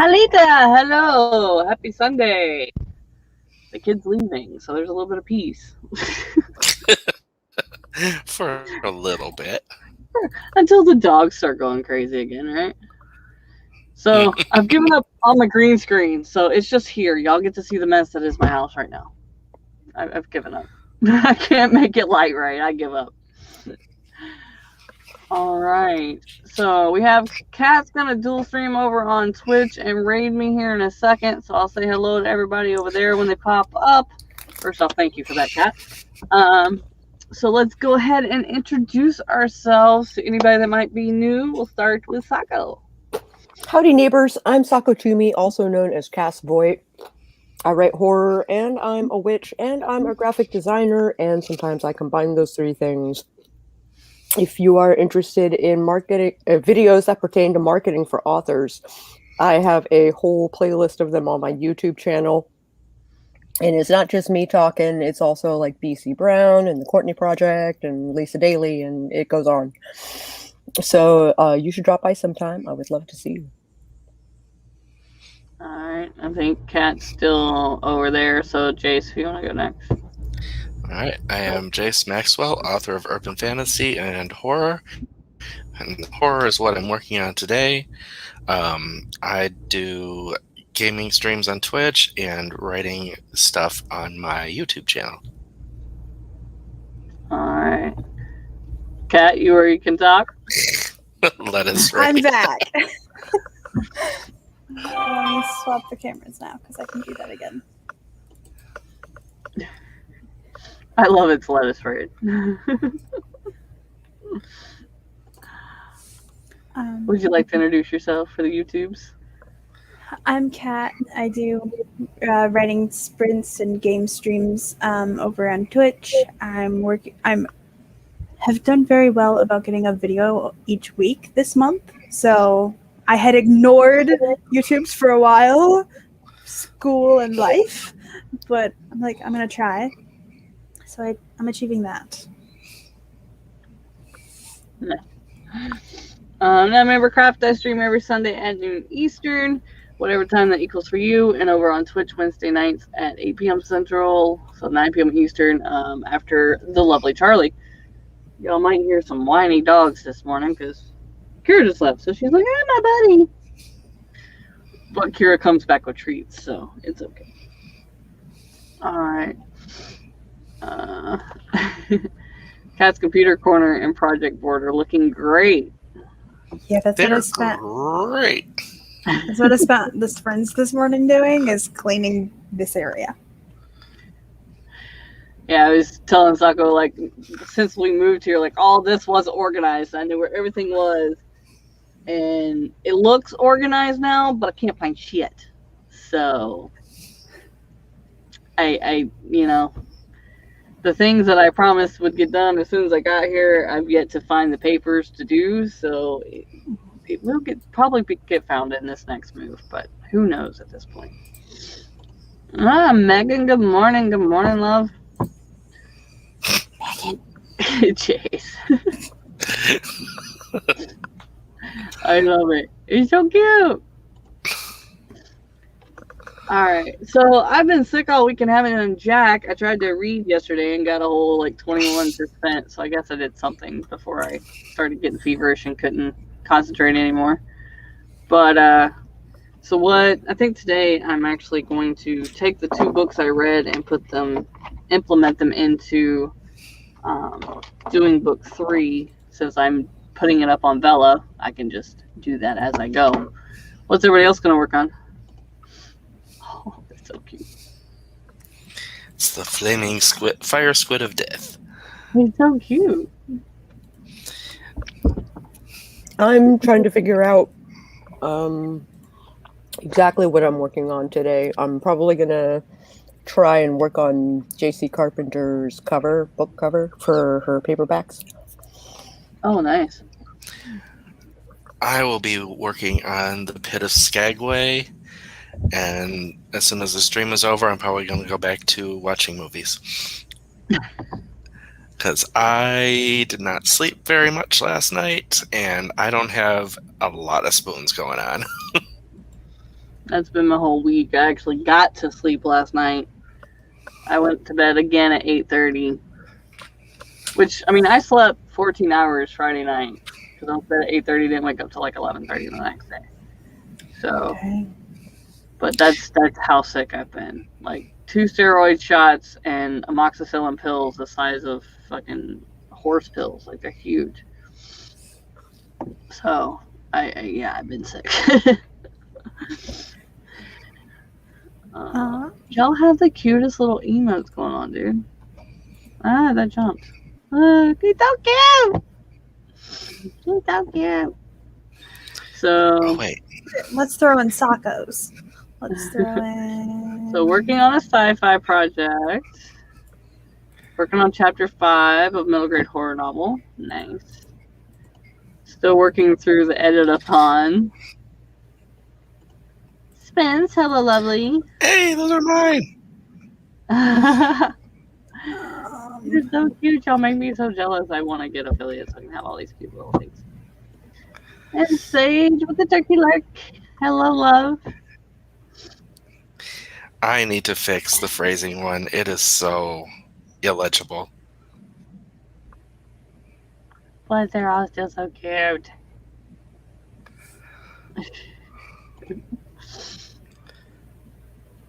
Halita, hello, happy Sunday. The kid's leaving, so there's a little bit of peace. For a little bit. Until the dogs start going crazy again, right? So I've given up on my green screen, so it's just here. Y'all get to see the mess that is my house right now. I've given up. I can't make it light right. I give up. All right. So we have Kat's gonna dual stream over on Twitch and raid me here in a second. So I'll say hello to everybody over there when they pop up. First off, thank you for that, Kat. So let's go ahead and introduce ourselves to anybody that might be new. We'll start with Sako. Howdy, neighbors. I'm Sako Toomey, also known as Cass Voight. I write horror, and I'm a witch, and I'm a graphic designer, and sometimes I combine those three things. If you are interested in marketing videos that pertain to marketing for authors, I have a whole playlist of them on my YouTube channel. And it's not just me talking, it's also like BC Brown and the Courtney Project and Lisa Daly, and it goes on. So you should drop by sometime. I would love to see you. All right. I think Kat's still over there. So, Jayce, if you want to go next. All right. I am Jayce Maxwell, author of urban fantasy and horror. And horror is what I'm working on today. I do gaming streams on Twitch and writing stuff on my YouTube channel. All right. Kat, you can talk. Let us I'm read. back. Let me swap the cameras now because I can do that again. I love it's let us read. Would you like to introduce yourself for the YouTubes? I'm Kat. I do writing sprints and game streams over on Twitch. Have done very well about getting a video each week this month. So I had ignored YouTubes for a while, school and life, but I'm like, I'm gonna try. So I'm achieving that. No. Now remember, Craft, I stream every Sunday at noon Eastern, whatever time that equals for you, and over on Twitch Wednesday nights at 8 p.m. Central, so 9 p.m. Eastern, after the lovely Charlie. Y'all might hear some whiny dogs this morning because Kira just left, so she's like, "Hey, my buddy." But Kira comes back with treats, so it's okay. All right. Cat's computer corner and project board are looking great. Yeah, that's what I They're spent. great. That's what I spent the sprints this morning doing, is cleaning this area. Yeah, I was telling Sako, like, since we moved here, like, all this was organized. I knew where everything was. And it looks organized now, but I can't find shit. So, I the things that I promised would get done as soon as I got here, I've yet to find the papers to do. So, it will probably get found in this next move, but who knows at this point. Megan, good morning. Good morning, love. Jayce. I love it. It's so cute. Alright, so I've been sick all week and haven't done jack. I tried to read yesterday and got a whole 21%, so I guess I did something before I started getting feverish and couldn't concentrate anymore. But so what I think today, I'm actually going to take the 2 books I read and implement them into doing book 3. Since I'm putting it up on Vela, I can just do that as I go. What's everybody else going to work on? Oh, that's so cute. It's the flaming fire squid of death. He's so cute. I'm trying to figure out exactly what I'm working on today. I'm probably going to try and work on J.C. Carpenter's book cover for her paperbacks. Oh, nice. I will be working on The Pit of Skagway, and as soon as the stream is over, I'm probably going to go back to watching movies. Because I did not sleep very much last night, and I don't have a lot of spoons going on. That's been my whole week. I actually got to sleep last night. I went to bed again at 8:30. Which, I mean, I slept 14 hours Friday night. Because I went to bed at 8:30, didn't wake up till like 11:30 the next day. So, Okay. but that's how sick I've been. Like 2 steroid shots and amoxicillin pills the size of fucking horse pills. Like they're huge. So I've been sick. Y'all have the cutest little emotes going on, dude. Ah, that jumped. He's so cute. He's so cute. So. Oh, wait. Let's throw in Sakos. Let's throw in. So working on a sci-fi project. Working on chapter 5 of middle grade horror novel. Nice. Still working through the edit-a-thon. Spence, hello, lovely. Hey, those are mine. You're so cute. Y'all make me so jealous. I want to get affiliates so I can have all these cute little things. And Sage with the turkey lurk. Hello, love. I need to fix the phrasing one. It is so illegible. But they're all still so cute.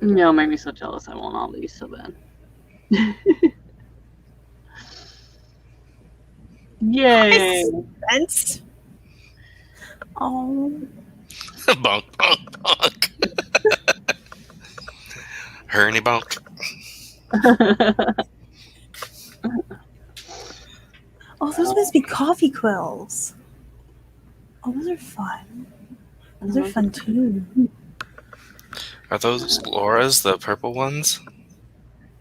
No, make me so jealous. I want all these so bad. Yay! Spence. Oh. Bonk, bonk, bonk. Herny bonk. Oh, those must be coffee quills. Oh, those are fun. Those are fun too. Are those Laura's, the purple ones?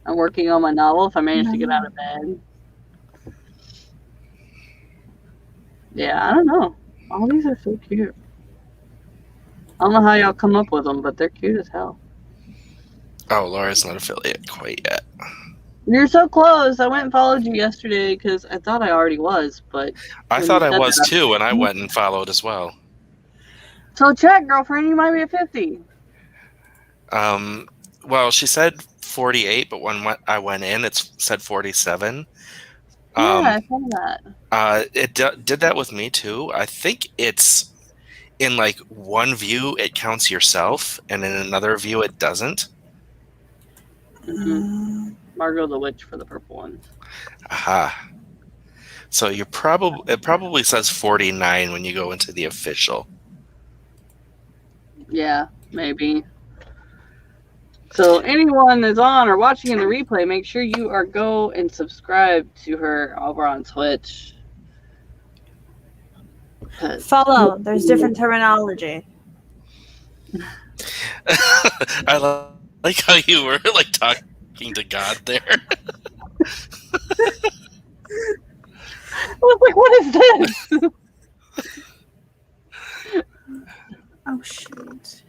I'm working on my novel if I manage to get out of bed. Yeah, I don't know. All these are so cute. I don't know how y'all come up with them, but they're cute as hell. Oh, Laura's not affiliate quite yet. You're so close. I went and followed you yesterday because I thought I already was, but I thought I was too, and I went and followed as well. So check, girlfriend. You might be at 50. Well, she said 48, but when I went in, it said 47. Yeah, I saw that. It did that with me too. I think it's in like one view it counts yourself, and in another view it doesn't. Mm-hmm. Margot the Witch for the purple one. Aha. So it probably says 49 when you go into the official. Yeah, maybe. So anyone that's on or watching in the replay, make sure you go and subscribe to her over on Twitch. Follow. There's different terminology. I like how you were like talking to God there. I was like, what is this? Oh, shoot.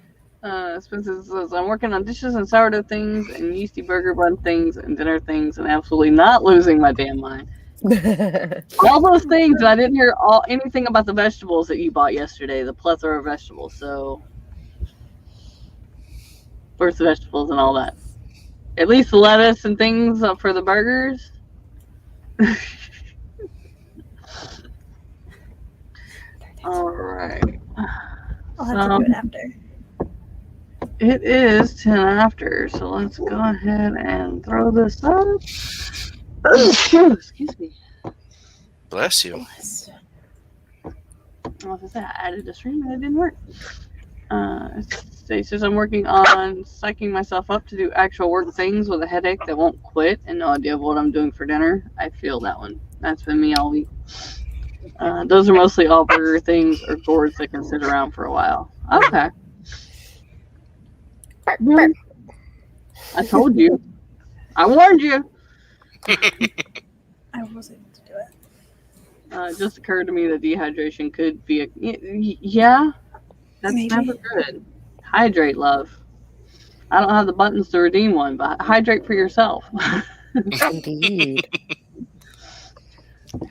Spencer says, I'm working on dishes and sourdough things and yeasty burger bun things and dinner things and absolutely not losing my damn mind. All those things, and I didn't hear anything about the vegetables that you bought yesterday, the plethora of vegetables. So, where's the vegetables and all that? At least the lettuce and things for the burgers. All right. I'll have to do it after. It is 10 after, so let's go ahead and throw this up. Excuse me. Bless you. I was gonna say, I added a stream and it didn't work. It says I'm working on psyching myself up to do actual work things with a headache that won't quit and no idea of what I'm doing for dinner. I feel that one. That's been me all week. Those are mostly all burger things or gourds that can sit around for a while. Okay. I told you. I warned you. I wasn't able to do it. It just occurred to me that dehydration could be yeah. That's Maybe. never good. Hydrate, love. I don't have the buttons to redeem one, but hydrate for yourself. Indeed.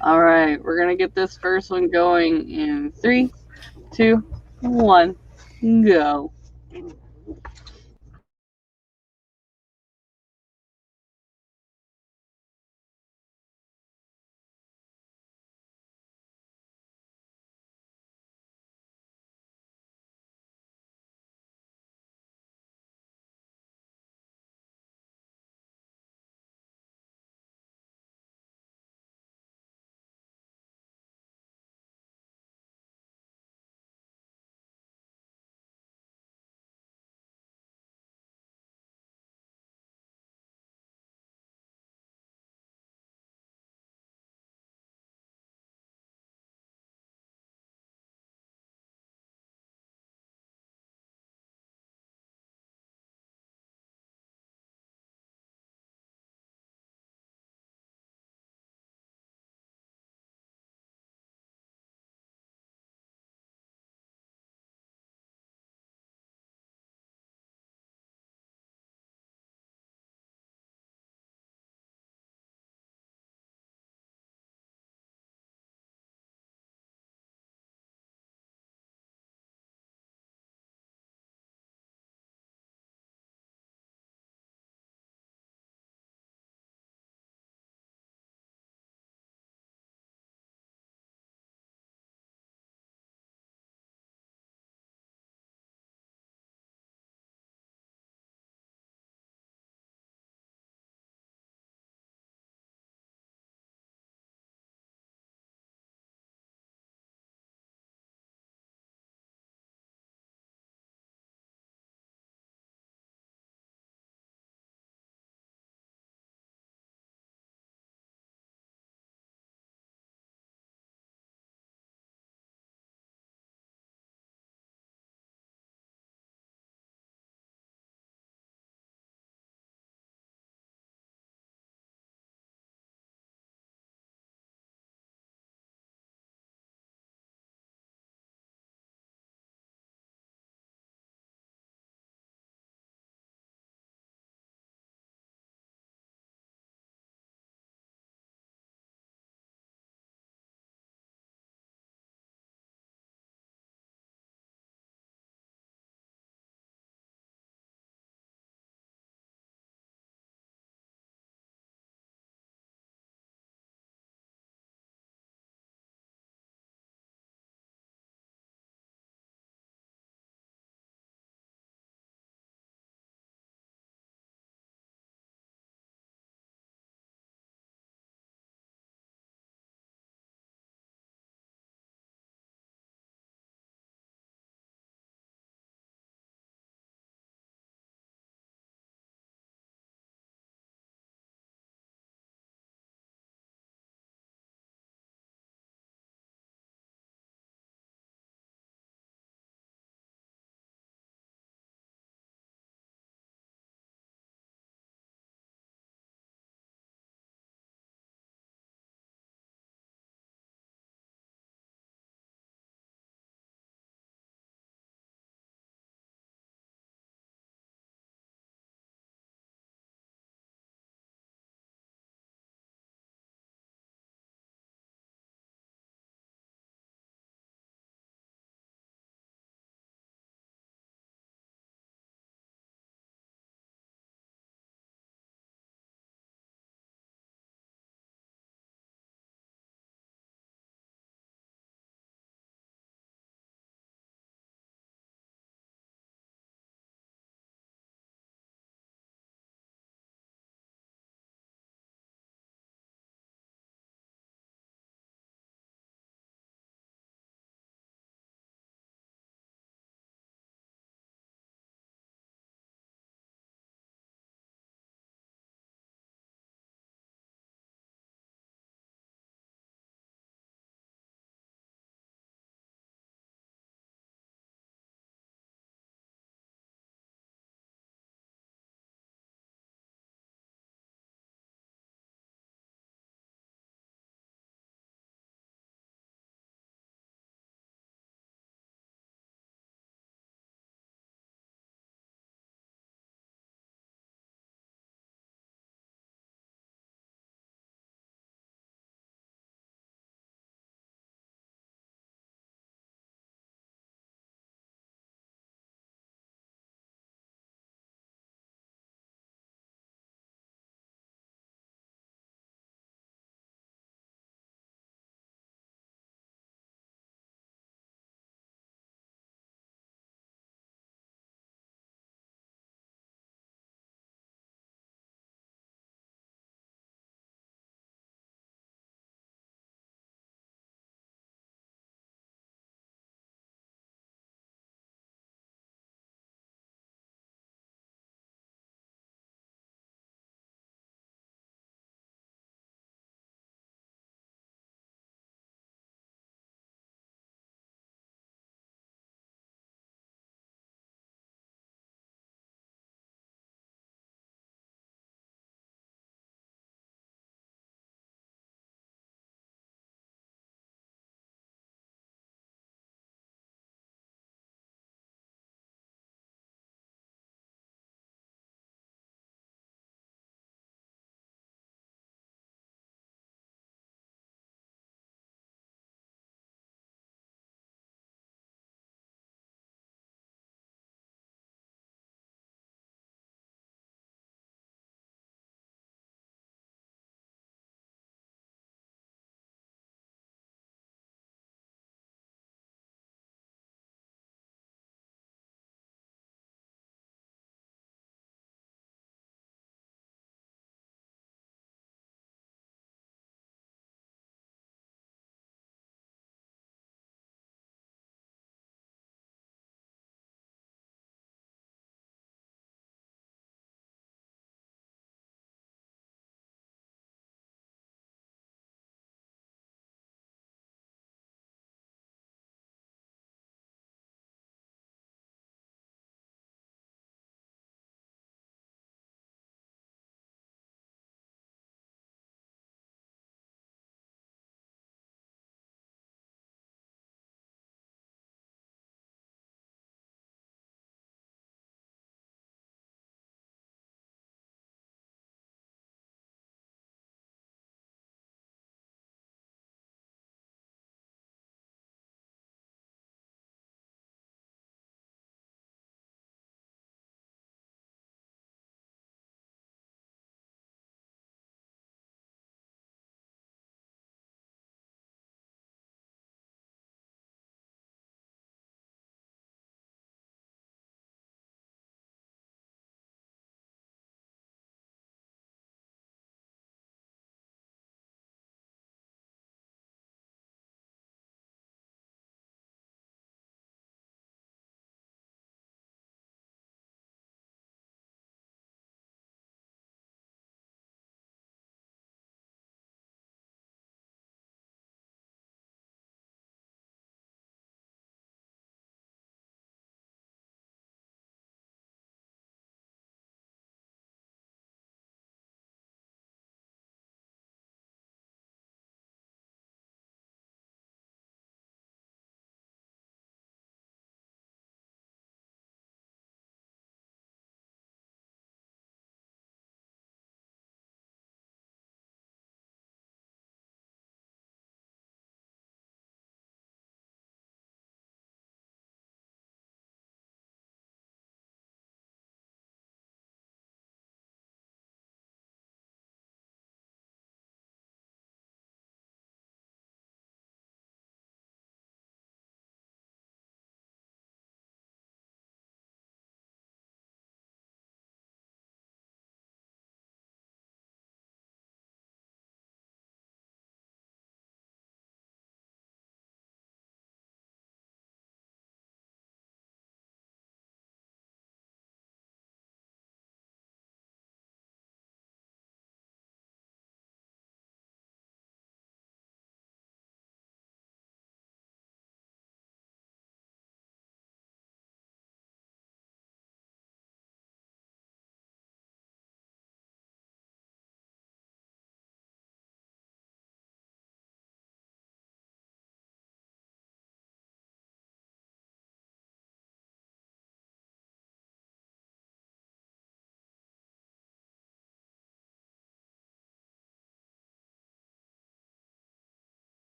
All right, we're gonna get this first one going in 3, 2, 1, go.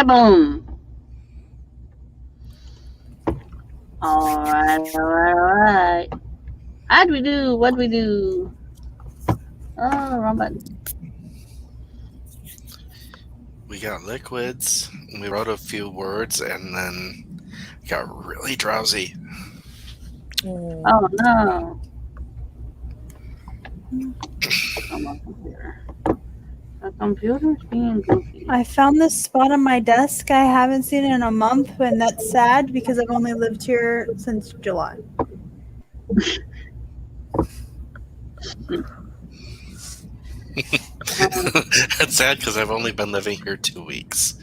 Boom. Alright. How'd we do? What'd we do? Oh, wrong button. We got liquids. We wrote a few words and then got really drowsy. Oh no. On my computer. The computer's being goofy. I found this spot on my desk. I haven't seen it in a month, and that's sad because I've only lived here since July. That's sad because I've only been living here 2 weeks.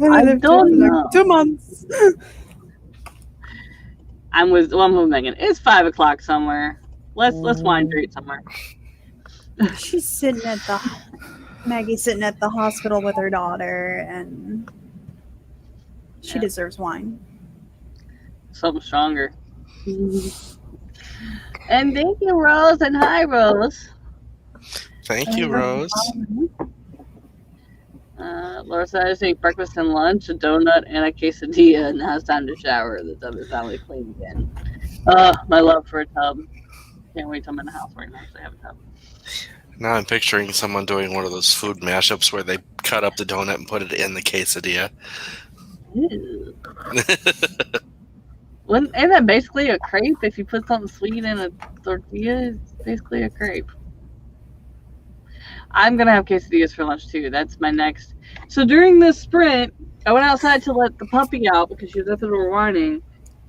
I don't know. 2 months. I'm with Megan. It's 5 o'clock somewhere. Let's hydrate somewhere. She's sitting at Maggie's sitting at the hospital with her daughter, and she deserves wine. Something stronger. And thank you, Rose, and hi, Rose. Thank you, Rose. Laura said I just ate breakfast and lunch, a donut, and a quesadilla, and now it's time to shower. The tub is finally clean again. My love for a tub. Can't wait till I'm in the house where I can actually have a tub. Now I'm picturing someone doing one of those food mashups where they cut up the donut and put it in the quesadilla. Ew. Isn't that basically a crepe? If you put something sweet in a tortilla, it's basically a crepe. I'm going to have quesadillas for lunch too. That's my next. So during this sprint, I went outside to let the puppy out because she was at the door whining,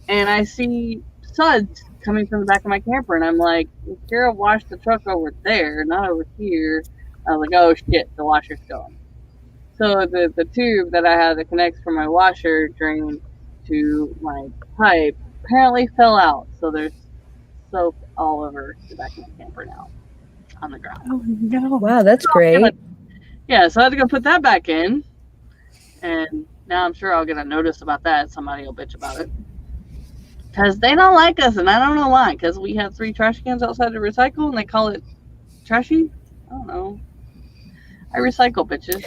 and I see suds coming from the back of my camper, and I'm like, Kara washed the truck over there, not over here. I was like, oh shit, the washer's going. So the tube that I have that connects from my washer drain to my pipe apparently fell out. So there's soap all over the back of my camper now on the ground. Oh no! Wow, that's great. Yeah, so I had to go put that back in, and now I'm sure I'll get a notice about that. Somebody will bitch about it. Because they don't like us, and I don't know why. Because we have 3 trash cans outside to recycle, and they call it trashy? I don't know. I recycle, bitches.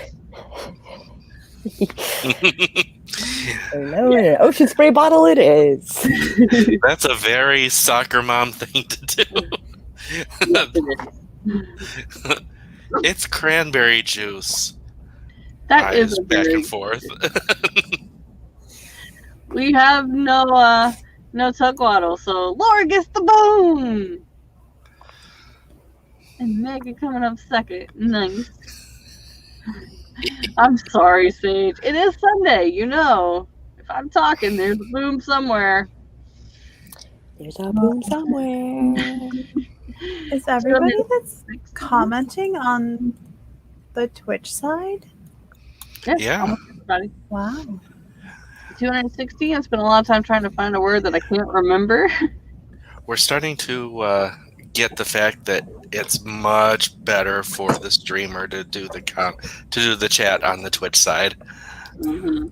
I know, an ocean spray bottle it is. That's a very soccer mom thing to do. Yes, it is. It's cranberry juice. That is back and forth. We have no tug waddle, so Laura gets the boom. And Megan coming up second. Nice. I'm sorry, Sage. It is Sunday, you know. If I'm talking, there's a boom somewhere. There's a boom somewhere. Is everybody that's commenting on the Twitch side? Yeah. Almost everybody. Wow. 260. I spent a lot of time trying to find a word that I can't remember. We're starting to get the fact that it's much better for the streamer to do the chat on the Twitch side. Mm-hmm.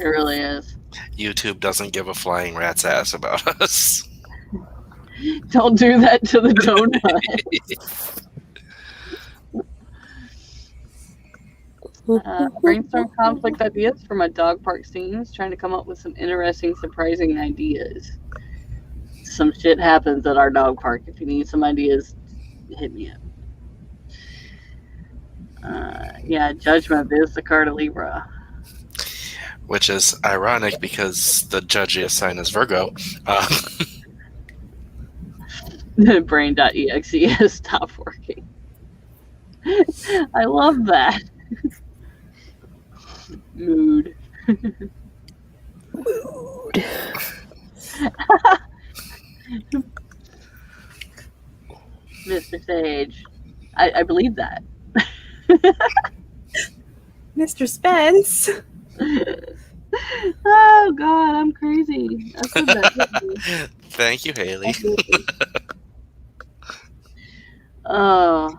It really is. YouTube doesn't give a flying rat's ass about us. Don't do that to the donut. Brainstorm conflict ideas for my dog park scenes, trying to come up with some interesting, surprising ideas. Some shit happens at our dog park. If you need some ideas, hit me up. Judgment is the card of Libra. Which is ironic because the judgiest sign is Virgo. Brain.exe has stopped working. I love that. Mood. Mood. Mr. Sage. I believe that. Mr. Spence. Oh God, I'm crazy. I said that. Thank you, Haley. Oh,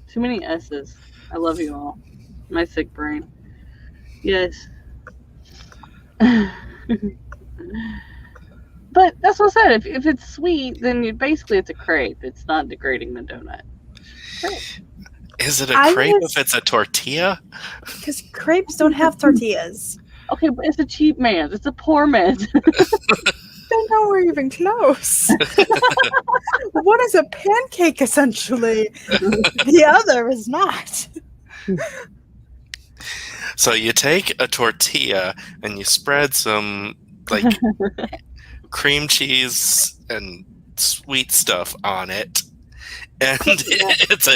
too many S's. I love you all. My sick brain. Yes. But that's what I said. If it's sweet, then basically it's a crepe. It's not degrading the donut. Crepe. Is it a I crepe was- if it's a tortilla? Because crepes don't have tortillas. Okay, but it's a cheap man's. It's a poor man's. They're nowhere even close. One is a pancake, essentially. The other is not. So you take a tortilla and you spread some like cream cheese and sweet stuff on it, and it's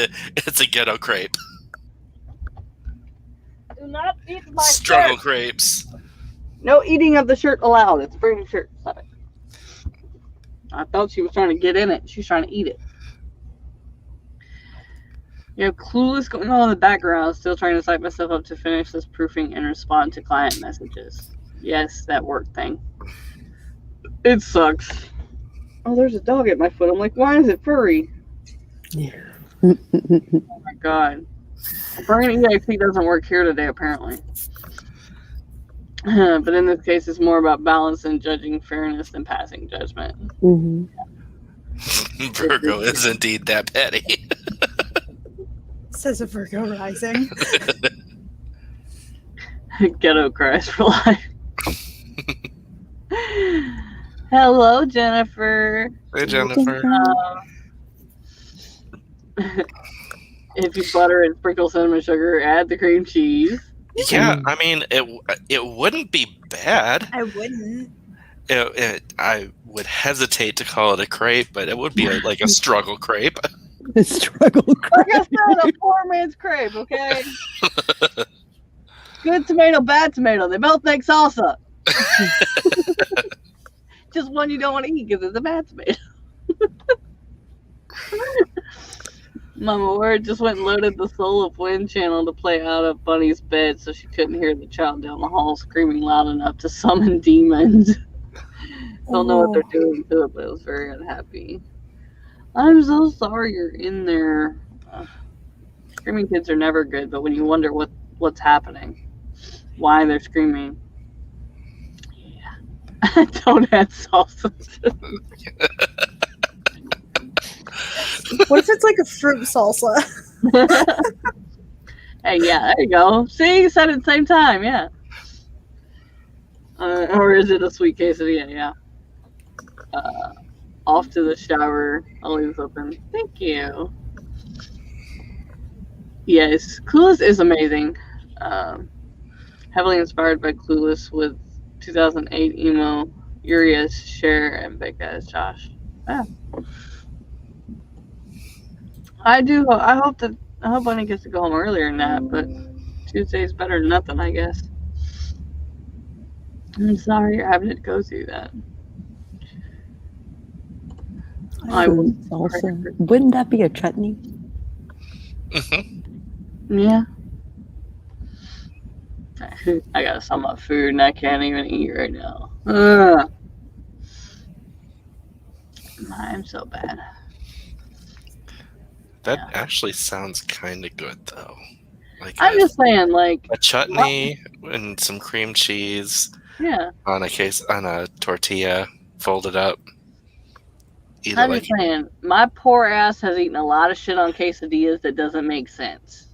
a ghetto crepe. Do not eat my Struggle shirt. crepes. No eating of the shirt allowed. It's a pretty shirt. Stop it. I thought she was trying to get in it. She's trying to eat it. You have Clueless going on in the background, still trying to psych myself up to finish this proofing and respond to client messages. Yes, that work thing. It sucks. Oh, there's a dog at my foot. I'm like, why is it furry? Oh my god. Burning EXP doesn't work here today, apparently. But in this case, it's more about balance and judging fairness than passing judgment. Mm-hmm. Virgo is indeed that petty. Says a Virgo rising. Ghetto cries for life. Hello, Jennifer. Hey, Jennifer. If you butter and sprinkle cinnamon sugar, add the cream cheese. Yeah, I mean, it wouldn't be bad. I wouldn't. I would hesitate to call it a crepe, but it would be like a struggle crepe. Struggle. Like I said, a poor man's crepe, okay? Good tomato, bad tomato. They both make salsa. Just one you don't want to eat because it's a bad tomato. Mama Word just went and loaded the Soul of Wind channel to play out of Bunny's bed so she couldn't hear the child down the hall screaming loud enough to summon demons. Don't know what they're doing to it, but it was very unhappy. I'm so sorry you're in there. Screaming kids are never good, but when you wonder what's happening, why they're screaming, yeah. Don't add salsa. What if it's like a fruit salsa? Hey, yeah, there you go. See, you said it at the same time, yeah. Or is it a sweet quesadilla? Yeah. Off to the shower. I'll leave this open. Thank you. Yes, Clueless is amazing. Heavily inspired by Clueless with 2008 emo, Yuri as Cher, and Becca as Josh. Yeah. I hope Bunny gets to go home earlier than that, but Tuesday's better than nothing, I guess. I'm sorry you're having to go through that. I will. Salsa. Wouldn't that be a chutney? Mm-hmm. Yeah. I got some of food and I can't even eat right now. I'm so bad. That actually sounds kind of good, though. Like I'm just saying, like a chutney and some cream cheese yeah. on a tortilla, folded up. Eat I'm it just saying, my poor ass has eaten a lot of shit on quesadillas that doesn't make sense.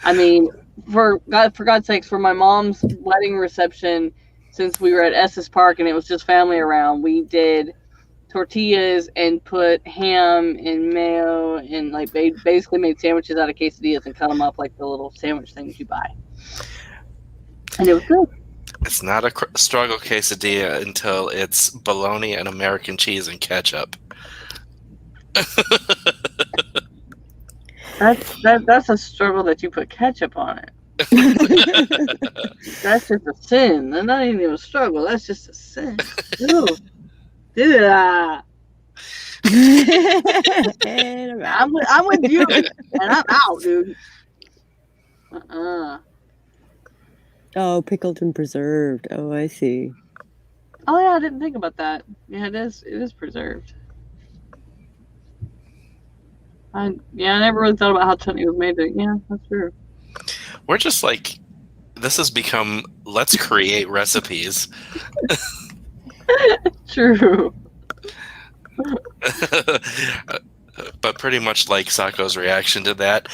I mean, for God's sakes, for my mom's wedding reception, since we were at Estes Park and it was just family around, we did tortillas and put ham and mayo and like basically made sandwiches out of quesadillas and cut them up like the little sandwich things you buy. And it was good. It's not a struggle quesadilla until it's bologna and American cheese and ketchup. That's a struggle that you put ketchup on it. That's just a sin. That's not even a struggle. That's just a sin. Ew. Yeah. I'm with you, and I'm out, dude. Oh, pickled and preserved. Oh, I see. Oh yeah, I didn't think about that. Yeah, it is preserved. I never really thought about how chutney was made. But yeah, that's true. We're just like, this has become, let's create recipes. True. But pretty much like Sako's reaction to that,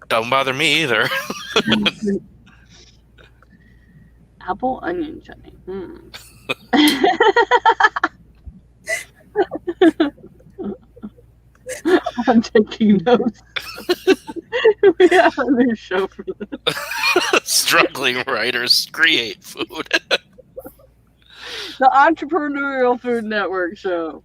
don't bother me either. Apple onion chutney. I'm taking notes. We have a new show for this. Struggling writers create food. The Entrepreneurial Food Network show.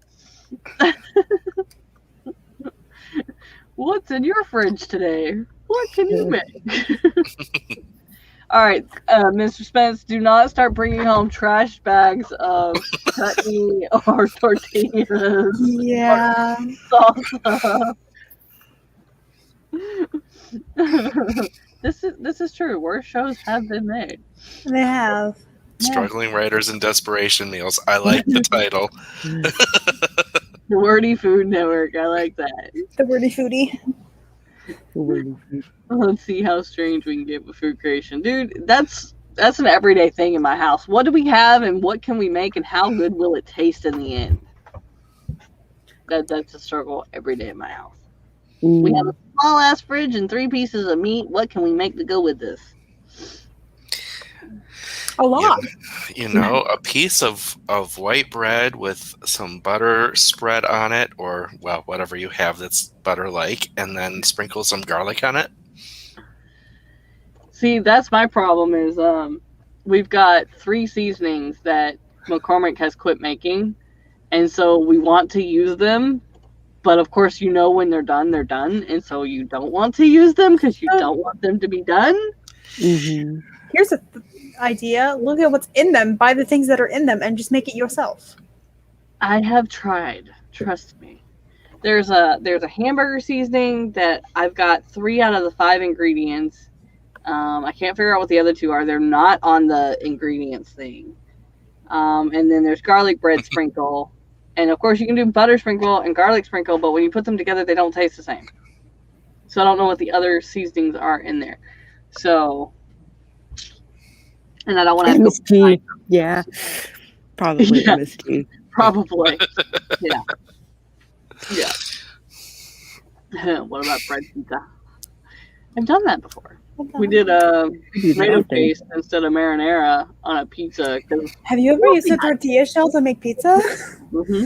What's in your fridge today? What can you make? All right, Mr. Spence, do not start bringing home trash bags of chutney or tortillas. Yeah. Or salsa. This is true. Worse shows have been made. They have. Struggling writers and desperation meals. I like the title. The Wordy Food Network. I like that. The wordy foodie. Let's see how strange we can get with food creation. Dude, that's an everyday thing in my house. What do we have and what can we make and how good will it taste in the end? That's a struggle every day in my house. We have a small ass fridge and 3 pieces of meat. What can we make to go with this? A lot. You know, a piece of white bread with some butter spread on it, or, well, whatever you have that's butter-like, and then sprinkle some garlic on it. See, that's my problem is we've got 3 seasonings that McCormick has quit making, and so we want to use them, but of course you know when they're done, and so you don't want to use them because you don't want them to be done. Mm-hmm. Here's an idea. Look at what's in them. Buy the things that are in them and just make it yourself. I have tried. Trust me. There's a hamburger seasoning that I've got 3 out of the 5 ingredients. I can't figure out what the other 2 are. They're not on the ingredients thing. And then there's garlic bread sprinkle. And of course you can do butter sprinkle and garlic sprinkle, but when you put them together, they don't taste the same. So I don't know what the other seasonings are in there. So, and I don't want to have MSG. Yeah. Probably Yeah. MSG. Probably. Yeah. What about bread pizza? I've done that before. We did a tomato paste instead of marinara on a pizza. Have you ever used a tortilla shell to make pizza? Mm-hmm.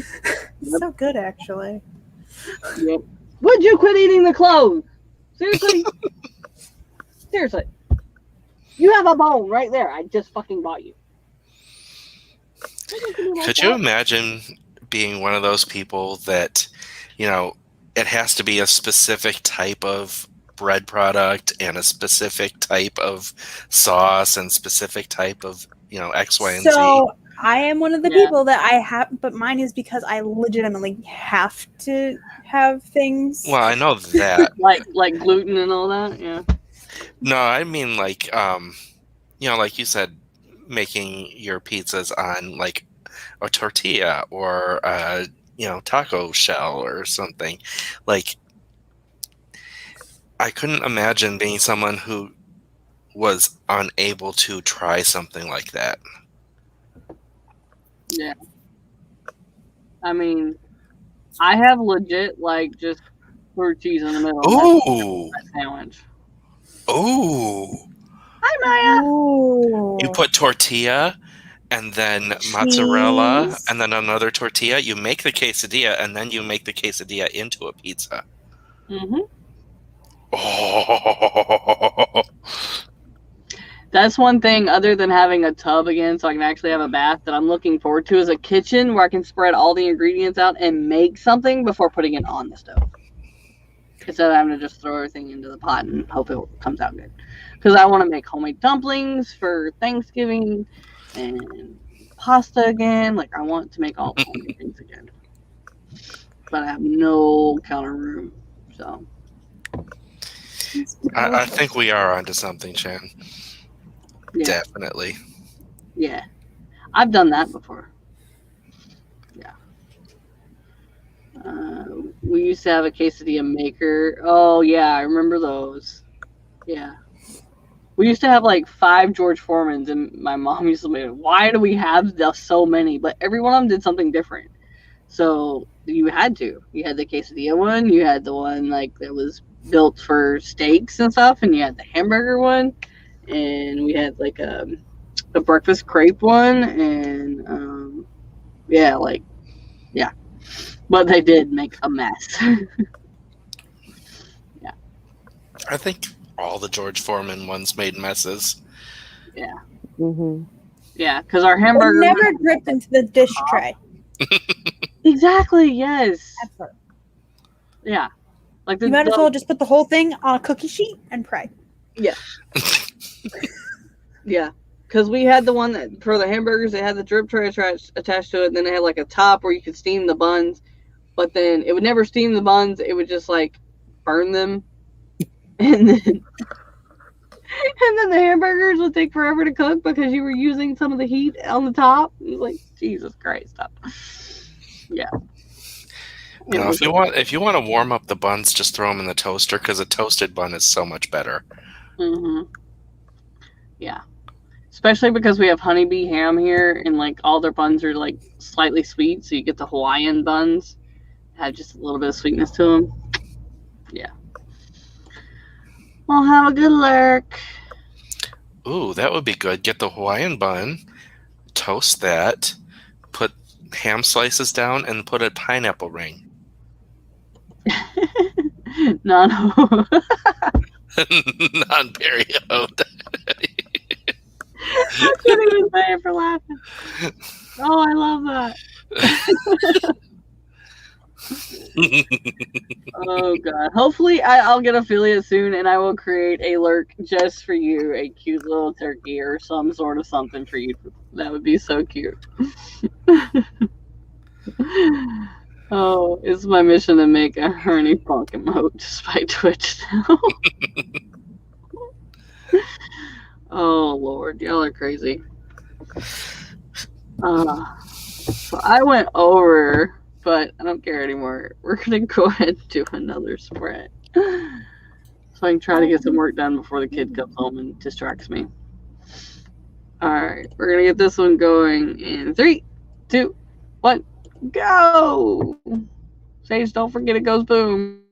So good, actually. Yep. Would you quit eating the clothes? Seriously? Seriously. You have a bone right there. I just fucking bought you. Could you imagine being one of those people that, you know, it has to be a specific type of bread product and a specific type of sauce and specific type of, you know, X, Y, and Z? So I am one of the people that I have, but mine is because I legitimately have to have things. Well, I know that. like gluten and all that, yeah. No, I mean like, you know, like you said, making your pizzas on like a tortilla or you know, taco shell or something. Like, I couldn't imagine being someone who was unable to try something like that. Yeah. I mean, I have legit like just fruit cheese in the middle Ooh. of my sandwich. Ooh. Hi, Maya. Oh. You put tortilla and then mozzarella Cheese. and then another tortilla. You make the quesadilla and then you make the quesadilla into a pizza. Mm-hmm. Oh. That's one thing other than having a tub again so I can actually have a bath that I'm looking forward to is a kitchen where I can spread all the ingredients out and make something before putting it on the stove. Instead of having to just throw everything into the pot and hope it comes out good. Because I want to make homemade dumplings for Thanksgiving and pasta again. Like, I want to make all the homemade things again. But I have no counter room, so. I think we are onto something, Chan. Yeah. Definitely. Yeah. I've done that before. Yeah. We used to have a quesadilla maker. Oh, yeah. I remember those. Yeah. We used to have like 5 George Foremans, and my mom used to make, why do we have so many? But every one of them did something different. So you had to. You had the quesadilla one. You had the one like that was built for steaks and stuff, and you had the hamburger one, and we had like a breakfast crepe one, and yeah, like yeah. But they did make a mess. Yeah. I think all the George Foreman ones made messes. Yeah. Mm-hmm. Yeah, because our It hamburger never one, dripped into the dish tray. exactly, yes. Ever. Yeah. Like You might as well just put the whole thing on a cookie sheet and pray. yeah. Yeah. Because we had the one that for the hamburgers, it had the drip tray attached to it, and then it had like a top where you could steam the buns, but then it would never steam the buns, it would just like burn them. And then the hamburgers would take forever to cook because you were using some of the heat on the top. It was like, Jesus Christ, stop. Yeah. No, if you want to warm up the buns, just throw them in the toaster because a toasted bun is so much better. Mm-hmm. Yeah. Especially because we have honeybee ham here, and like all their buns are like slightly sweet, so you get the Hawaiian buns, have just a little bit of sweetness to them. Yeah. Well, have a good lurk. Ooh, that would be good. Get the Hawaiian bun, toast that, put ham slices down, and put a pineapple ring. Non. Non-perio. I couldn't even say it for laughing. Oh, I love that. Oh god. Hopefully I'll get affiliate soon, and I will create a lurk just for you, a cute little turkey or some sort of something for you. That would be so cute. Oh, it's my mission to make a Ernie Funk emote just by Twitch now. Oh Lord, y'all are crazy. So I went over, but I don't care anymore. We're gonna go ahead and do another spread, so I can try to get some work done before the kid comes home and distracts me. All right, we're gonna get this one going in 3, 2, 1, go! Sage, don't forget it goes boom.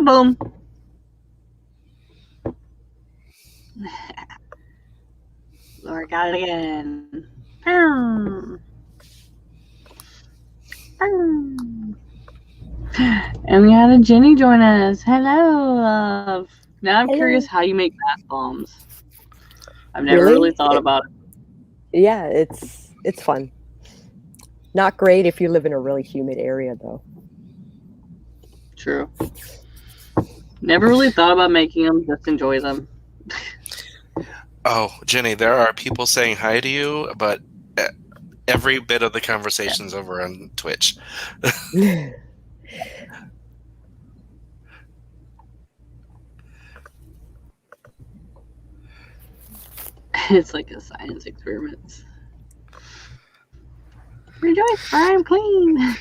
Boom. Laura got it again. And we had a Jenny join us. Hello, love. Now I'm curious how you make bath bombs. I've never really thought about it. Yeah, it's fun. Not great if you live in a really humid area, though. True. Never really thought about making them. Just enjoy them. Oh, Jenny, there are people saying hi to you, but every bit of the conversation's over on Twitch. It's like a science experiment. Rejoice, for I am clean.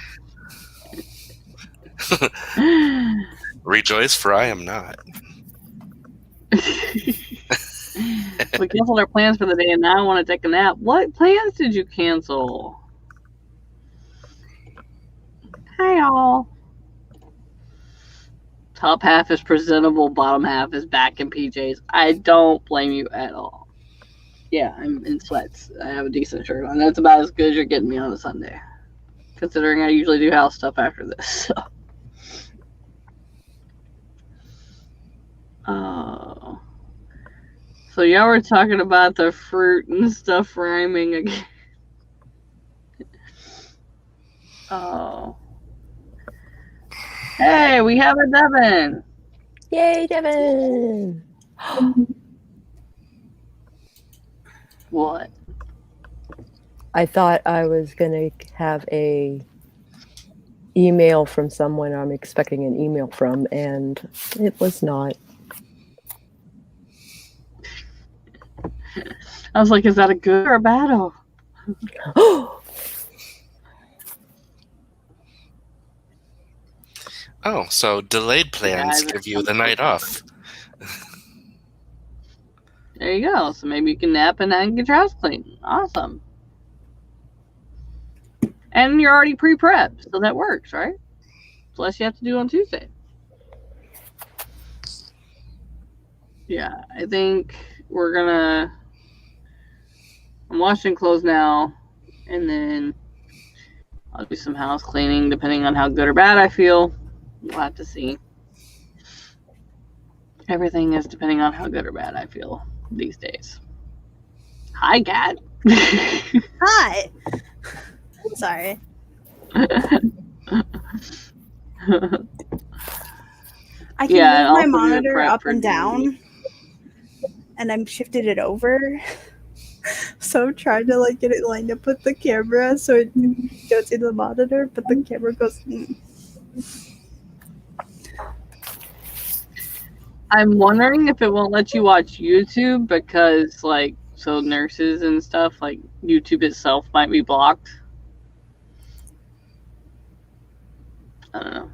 Rejoice, for I am not. We canceled our plans for the day, and now I want to take a nap. What plans did you cancel? Hi, y'all. Top half is presentable, bottom half is back in PJs. I don't blame you at all. Yeah, I'm in sweats. I have a decent shirt on. That's about as good as you're getting me on a Sunday, considering I usually do house stuff after this. So. Oh. So y'all were talking about the fruit and stuff rhyming again. Oh. Hey, we have a Devin. Yay, Devin! What? I thought I was gonna have a email from someone I'm expecting an email from, and it was not. I was like, is that a good or a bad? Oh, so delayed plans give you the night off. There you go. So maybe you can nap and then get your house clean. Awesome. And you're already pre-prepped, so that works, right? Plus you have to do on Tuesday. Yeah, I think we're gonna... I'm washing clothes now, and then I'll do some house cleaning depending on how good or bad I feel. We'll have to see. Everything is depending on how good or bad I feel these days. Hi, Kat. Hi. I'm sorry. I can move my monitor up and down, and I'm shifted it over. So I'm trying to like get it lined up with the camera so it goes into the monitor, but the camera goes. I'm wondering if it won't let you watch YouTube because, like, so nurses and stuff, like, YouTube itself might be blocked. I don't know.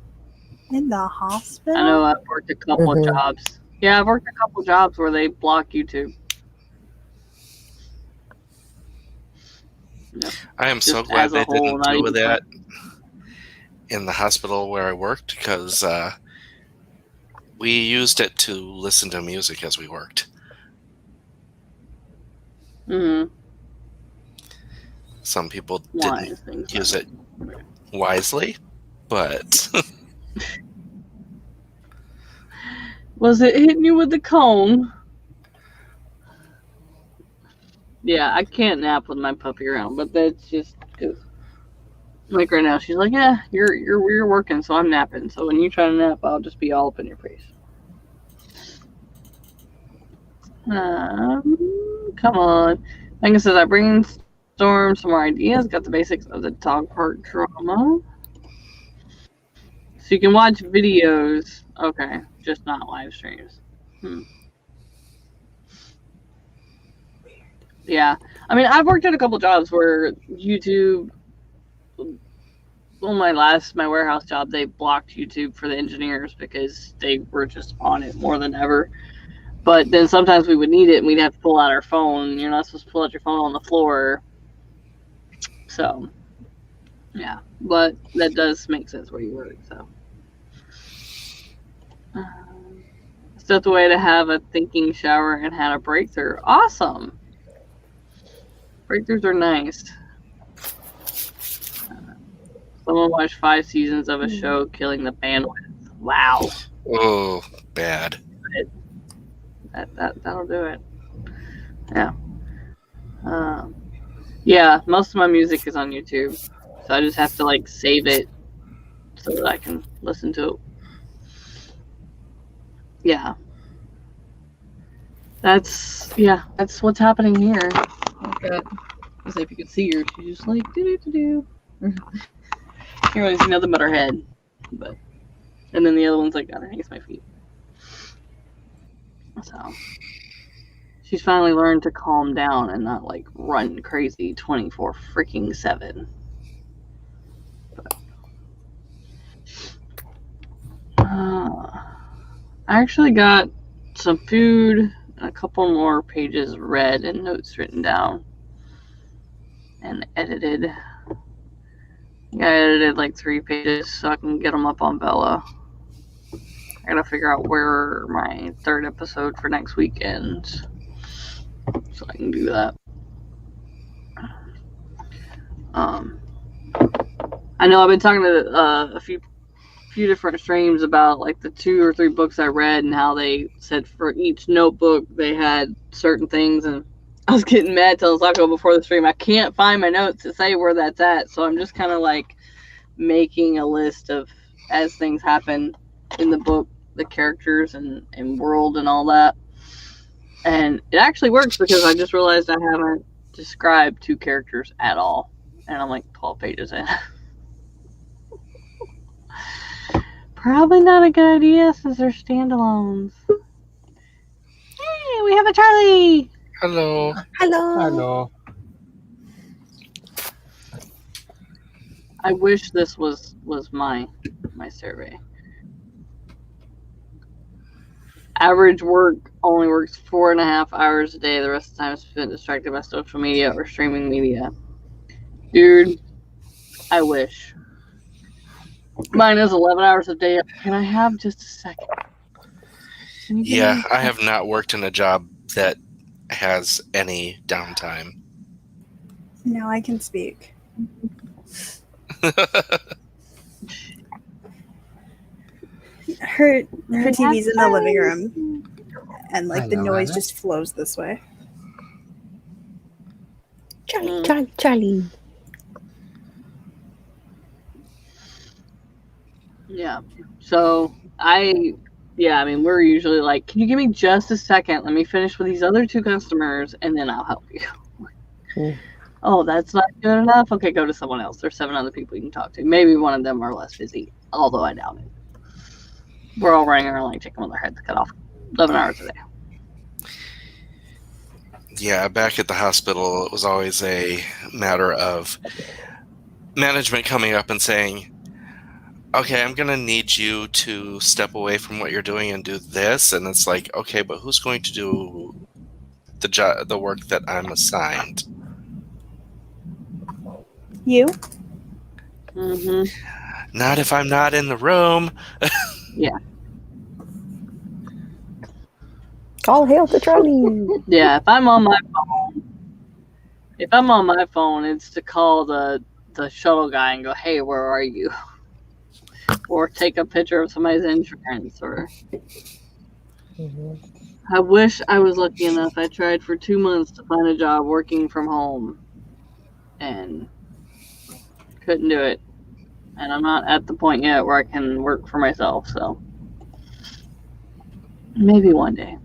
In the hospital? I know I've worked a couple of jobs. Yeah, I've worked a couple of jobs where they block YouTube. Yep. I am so glad they didn't do that in the hospital where I worked, because we used it to listen to music as we worked. Mm-hmm. Some people didn't use it wisely, but... Was it hitting you with the cone? Yeah, I can't nap with my puppy around, but that's just... Like right now, she's like, yeah, you're working, so I'm napping. So when you try to nap, I'll just be all up in your face. Come on. Megan says, I brainstormed some more ideas, got the basics of the dog park drama. So you can watch videos. Okay, just not live streams. Yeah. I mean, I've worked at a couple jobs where YouTube... Well, my warehouse job, they blocked YouTube for the engineers because they were just on it more than ever. But then sometimes we would need it and we'd have to pull out our phone. You're not supposed to pull out your phone on the floor. So, yeah. But that does make sense where you work, so. Stepped away to have a thinking shower and had a breakthrough. Awesome. Breakthroughs are nice. Someone watched 5 seasons of a show, killing the bandwidth. Wow. Oh, bad. That'll do it. Yeah. Yeah, most of my music is on YouTube. So I just have to like save it so that I can listen to it. Yeah. That's what's happening here. Okay. As if you could see her, she's just like do. Can't really see nothing but her head. But and then the other one's like underneath my feet. So she's finally learned to calm down and not like run crazy 24/7. But, I actually got some food and a couple more pages read and notes written down and edited. I edited like 3 pages so I can get them up on Bella. I gotta figure out where my 3rd episode for next week ends so I can do that. I know I've been talking to a few different streams about like the 2 or 3 books I read and how they said for each notebook they had certain things, and I was getting mad telling Sako before the stream I can't find my notes to say where that's at, so I'm just kind of like making a list of as things happen in the book, the characters and world and all that. And it actually works because I just realized I haven't described 2 characters at all, and I'm like 12 pages in. Probably not a good idea since they're standalones. Hey, we have a Charlie! Hello. Hello. I wish this was my survey. Average work only works 4.5 hours a day. The rest of the time is spent distracted by social media or streaming media. Dude, I wish. Mine is 11 hours a day. Can I have just a second? Yeah, I have not worked in a job that has any downtime. Now I can speak. Her TV's in the living room, and like the noise just flows this way. Charlie. Yeah. So we're usually like, can you give me just a second? Let me finish with these other 2 customers and then I'll help you. Oh, that's not good enough? Okay, go to someone else. There's 7 other people you can talk to. Maybe one of them are less busy, although I doubt it. We're all running around like chicken with our heads cut off 11 hours a day. Yeah, back at the hospital, it was always a matter of management coming up and saying, okay, I'm going to need you to step away from what you're doing and do this. And it's like, okay, but who's going to do the work that I'm assigned? You? Mm-hmm. Not if I'm not in the room. Yeah. All hail to Charlie. Yeah, if I'm on my phone, it's to call the shuttle guy and go, hey, where are you? Or take a picture of somebody's insurance. Or I wish I was lucky enough. I tried for 2 months to find a job working from home and couldn't do it. And I'm not at the point yet where I can work for myself, so maybe one day.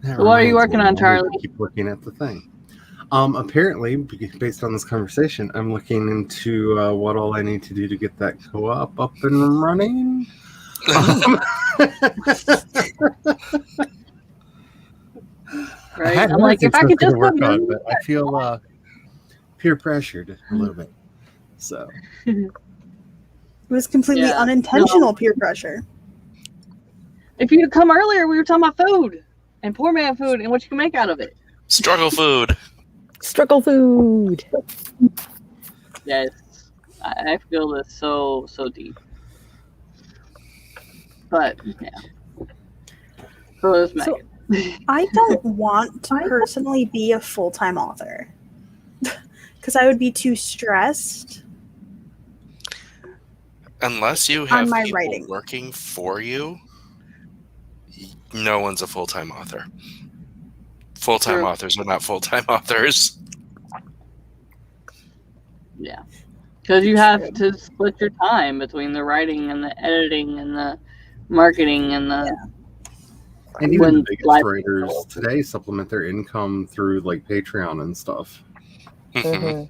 So what are you working on, Charlie? Keep looking at the thing. Apparently, based on this conversation, I'm looking into what all I need to do to get that co-op up and running. Right? I'm like, if I could just work on, but I feel peer pressured a little bit. So it was completely unintentional peer pressure. If you'd come earlier, we were talking about food and poor man food and what you can make out of it. Struggle food. Struggle food. Yes, I feel this so deep. But yeah. So is So- Megan. I don't want to personally be a full-time author because I would be too stressed. Unless you On have my people writing. working for you, no one's a full-time author. Full-time True. authors are not full-time authors. Yeah. Because you have to split your time between the writing and the editing and the marketing and the And even when the biggest live- writers today supplement their income through like Patreon and stuff. Mhm.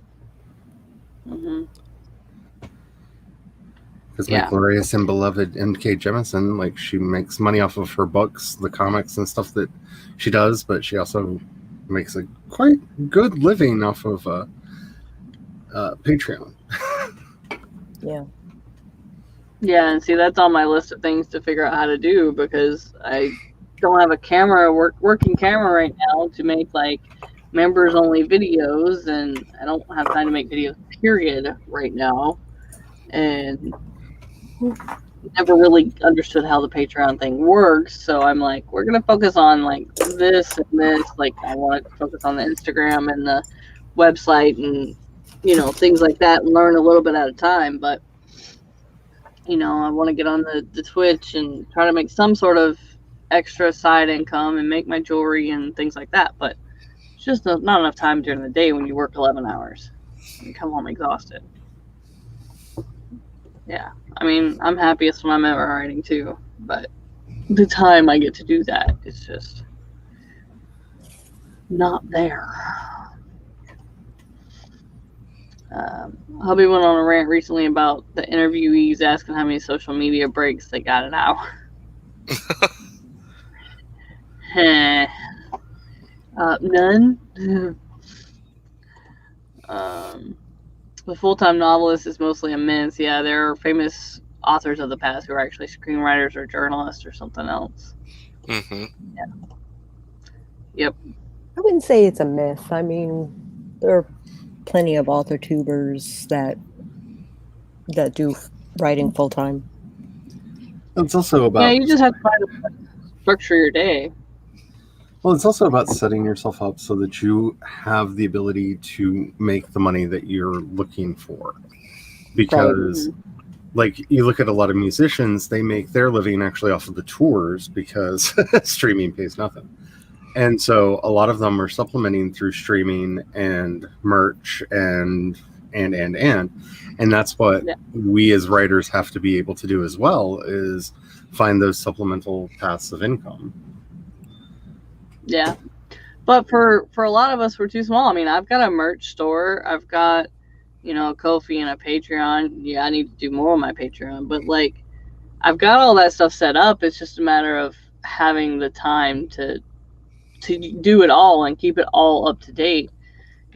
Mhm. Because Yeah. my glorious and beloved N.K. Jemisin, like she makes money off of her books, the comics and stuff that she does, but she also makes a quite good living off of Patreon. Yeah. Yeah, and see, that's on my list of things to figure out how to do because I don't have a working camera right now to make like members only videos, and I don't have time to make videos period right now, and never really understood how the Patreon thing works. So I'm like, we're gonna focus on like this and this. Like I want to focus on the Instagram and the website and things like that, and learn a little bit at a time, but. I want to get on the Twitch and try to make some sort of extra side income and make my jewelry and things like that. But it's just not enough time during the day when you work 11 hours and come home exhausted. Yeah. I mean, I'm happiest when I'm ever writing too, but the time I get to do that is just not there. Hubby went on a rant recently about the interviewees asking how many social media breaks they got an hour. None. The full-time novelist is mostly a mince. Yeah, there are famous authors of the past who are actually screenwriters or journalists or something else. Mhm. Yeah. Yep. I wouldn't say it's a myth. I mean, there are plenty of author tubers that do writing full time. It's also about Yeah, you just have to find a way to structure your day. Well, it's also about setting yourself up so that you have the ability to make the money that you're looking for. Because, like, you look at a lot of musicians, they make their living actually off of the tours because streaming pays nothing. And so a lot of them are supplementing through streaming and merch and that's what we as writers have to be able to do as well, is find those supplemental paths of income. Yeah. But for a lot of us, we're too small. I mean, I've got a merch store. I've got, a Ko-fi and a Patreon. Yeah, I need to do more on my Patreon. But, like, I've got all that stuff set up. It's just a matter of having the time to do it all and keep it all up to date.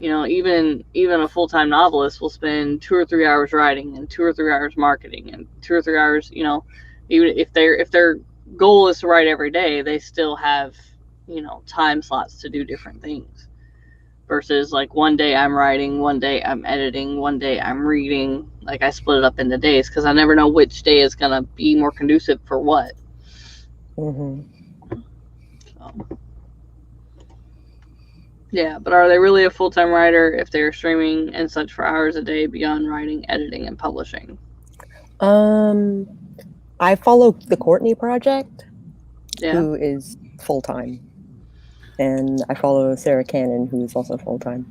Even a full-time novelist will spend 2 or 3 hours writing and 2 or 3 hours marketing and 2 or 3 hours, even if their goal is to write every day, they still have time slots to do different things versus like one day I'm writing, one day I'm editing, one day I'm reading. Like I split it up into days because I never know which day is going to be more conducive for what. Mm-hmm. So, yeah, but are they really a full-time writer if they're streaming and such for hours a day beyond writing, editing, and publishing? I follow the Courtney Project, Yeah. who is full-time. And I follow Sarah Cannon, who is also full-time.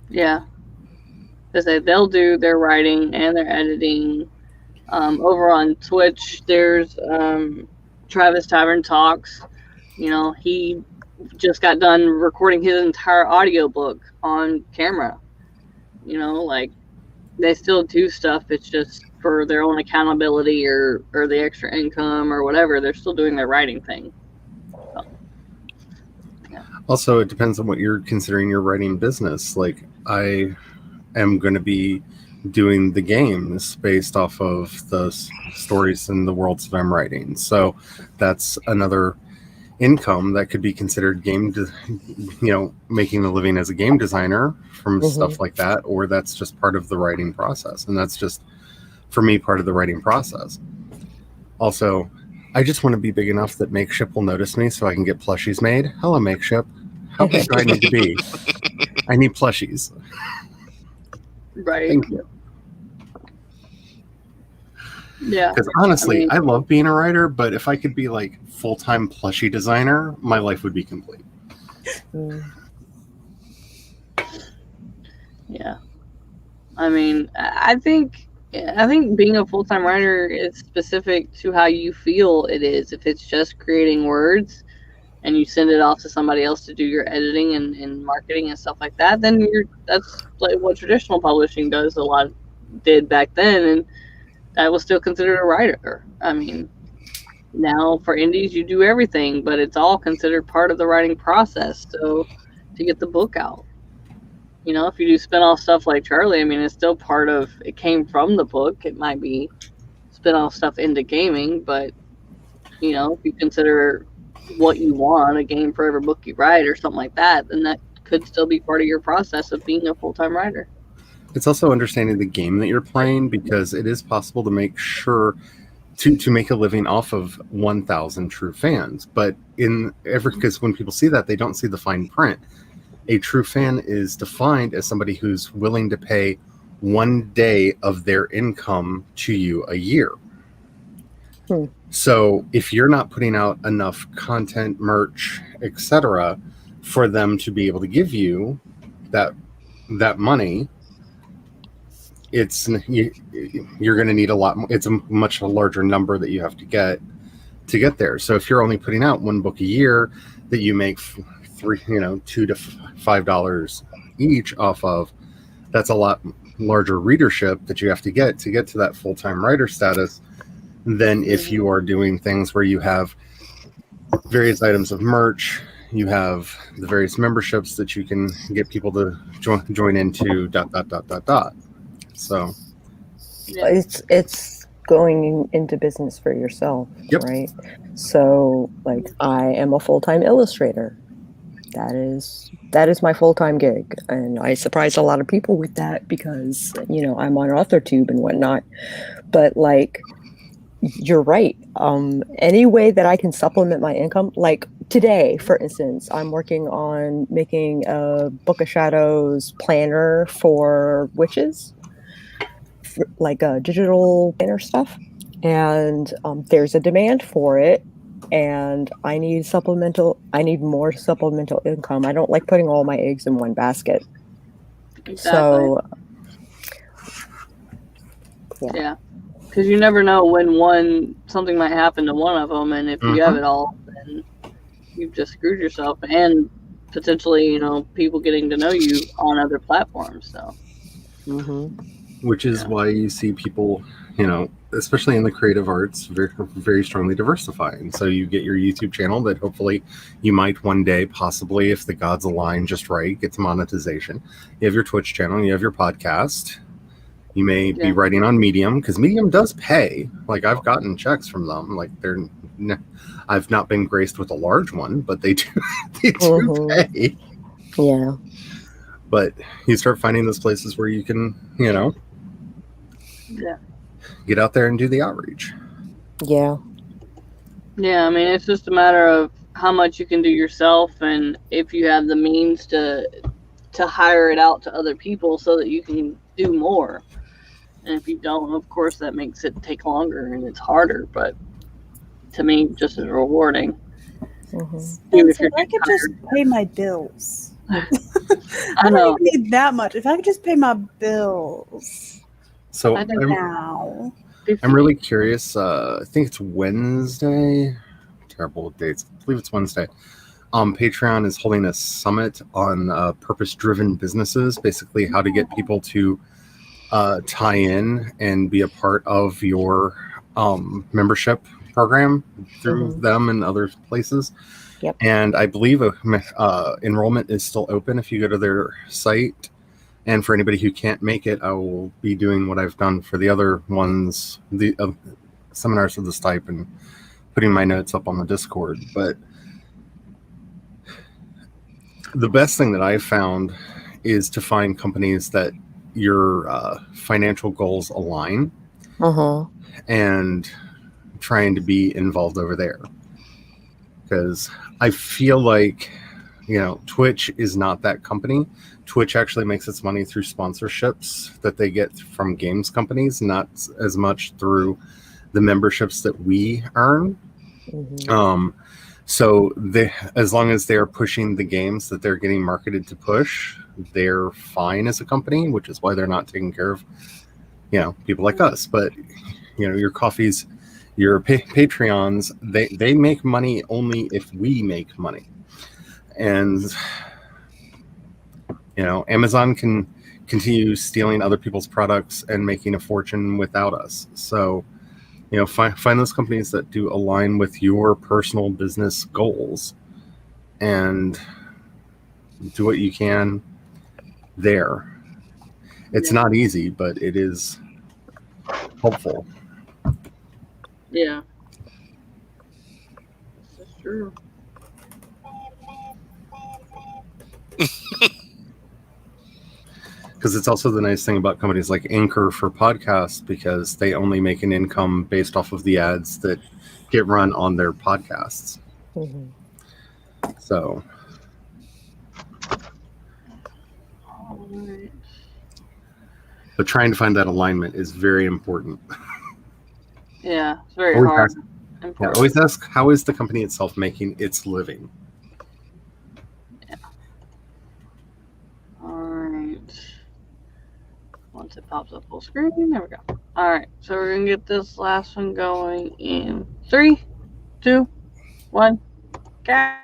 Yeah. Because they'll do their writing and their editing. Over on Twitch, there's Travis Tavern Talks. He just got done recording his entire audiobook on camera. Like they still do stuff. It's just for their own accountability or the extra income or whatever. They're still doing their writing thing. So, yeah. Also, it depends on what you're considering your writing business. Like I am going to be doing the games based off of the stories and the worlds that I'm writing. So that's another income that could be considered making a living as a game designer from stuff like that, or that's just part of the writing process. And that's just, for me, part of the writing process. Also, I just want to be big enough that Makeship will notice me so I can get plushies made. Hello, Makeship. How big do I need to be? I need plushies. Right. Thank you. Yeah. Because honestly, I I love being a writer, but if I could be like full-time plushie designer, my life would be complete. Yeah. I mean, I think being a full-time writer is specific to how you feel it is. If it's just creating words and you send it off to somebody else to do your editing and marketing and stuff like that, then that's like what traditional publishing does. A lot did back then, and that was still considered a writer. I mean, now for indies you do everything, but it's all considered part of the writing process. So to get the book out, you know, if you do spin-off stuff like Charlie, I mean, it's still part of it. Came from the book. It might be spin-off stuff into gaming, but you know, if you consider what you want, a game for every book you write or something like that, then that could still be part of your process of being a full-time writer. It's also understanding the game that you're playing, because it is possible to make sure to make a living off of 1,000 true fans. But because when people see that, they don't see the fine print. A true fan is defined as somebody who's willing to pay 1 day of their income to you a year. So if you're not putting out enough content, merch, etc., for them to be able to give you that money, you're going to need a lot more. It's a much larger number that you have to get there. So if you're only putting out 1 book a year that you make $2 to $5 each off of, that's a lot larger readership that you have to get to that full-time writer status than if you are doing things where you have various items of merch, you have the various memberships that you can get people to join into ... So Yeah. It's going into business for yourself, Yep. right? So like, I am a full-time illustrator. That is my full-time gig, and I surprise a lot of people with that because, you know, I'm on AuthorTube and whatnot. But like, you're right. Any way that I can supplement my income, like today, for instance, I'm working on making a Book of Shadows planner for witches, like a digital planner stuff, and there's a demand for it, and I need more supplemental income. I don't like putting all my eggs in one basket. Exactly. So yeah, because you never know when something might happen to one of them, and if you have it all, then you've just screwed yourself, and potentially, you know, people getting to know you on other platforms. So which is why you see people, you know, especially in the creative arts, very, very strongly diversifying. So you get your YouTube channel that hopefully you might one day, possibly, if the gods align just right, get to monetization. You have your Twitch channel, you have your podcast. You may be writing on Medium, because Medium does pay. Like, I've gotten checks from them. Like, I've not been graced with a large one, but they do pay. Yeah. But you start finding those places where you can, you know, get out there and do the outreach. Yeah. Yeah, I mean, it's just a matter of how much you can do yourself, and if you have the means to hire it out to other people so that you can do more. And if you don't, of course, that makes it take longer and it's harder, but to me, just as rewarding. If I could just pay my bills. I don't even need that much. If I could just pay my bills. So I'm really curious. I think it's Wednesday. Terrible with dates. I believe it's Wednesday. Patreon is holding a summit on purpose-driven businesses, basically how to get people to tie in and be a part of your membership program through them and other places. Yep. And I believe enrollment is still open if you go to their site. And for anybody who can't make it, I will be doing what I've done for the other ones, the seminars of this type, and putting my notes up on the Discord. But the best thing that I've found is to find companies that your financial goals align, and trying to be involved over there. Because I feel like, Twitch is not that company. Twitch actually makes its money through sponsorships that they get from games companies, not as much through the memberships that we earn. So as long as they're pushing the games that they're getting marketed to push, they're fine as a company, which is why they're not taking care of, people like us. But, your coffees, your Patreons, they make money only if we make money. And, Amazon can continue stealing other people's products and making a fortune without us. So, find those companies that do align with your personal business goals and do what you can there. It's not easy, but it is helpful. Yeah. This is true. Because it's also the nice thing about companies like Anchor for podcasts, because they only make an income based off of the ads that get run on their podcasts. So, All right. but trying to find that alignment is very important. Yeah, it's very Always hard. ask, always ask, how is the company itself making its living? Yeah. All right. Once it pops up full screen, there we go. All right, so we're gonna get this last one going in 3, 2, 1, go!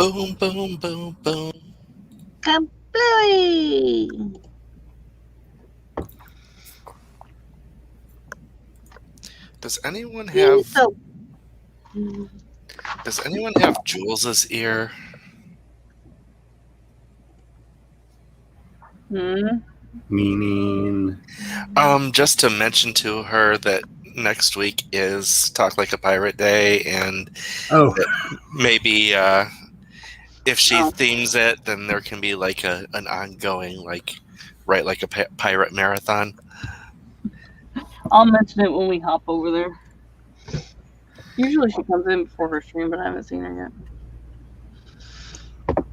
Boom, boom, boom, boom. Kablooey! Does anyone have So, Jules's ear? Meaning, Just to mention to her that next week is Talk Like a Pirate Day, and oh, maybe if she themes it, then there can be like an ongoing, like, write like a pirate marathon. I'll mention it when we hop over there. Usually she comes in before her stream, but I haven't seen her yet.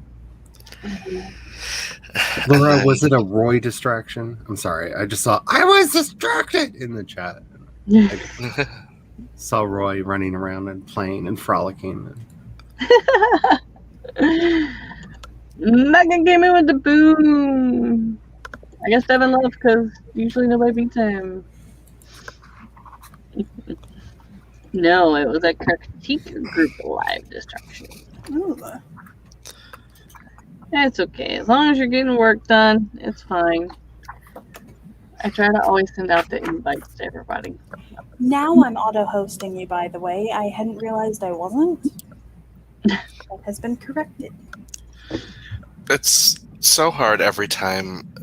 Laura, was it a Roy distraction? I'm sorry. I just saw I was distracted in the chat. I saw Roy running around and playing and frolicking. Mega Gaming with the boom. I guess Devin left because usually nobody beats him. No, it was a critique group live distraction. Ooh. It's okay. As long as you're getting work done, it's fine. I try to always send out the invites to everybody. Now I'm auto-hosting you, by the way. I hadn't realized I wasn't. That has been corrected. It's so hard every time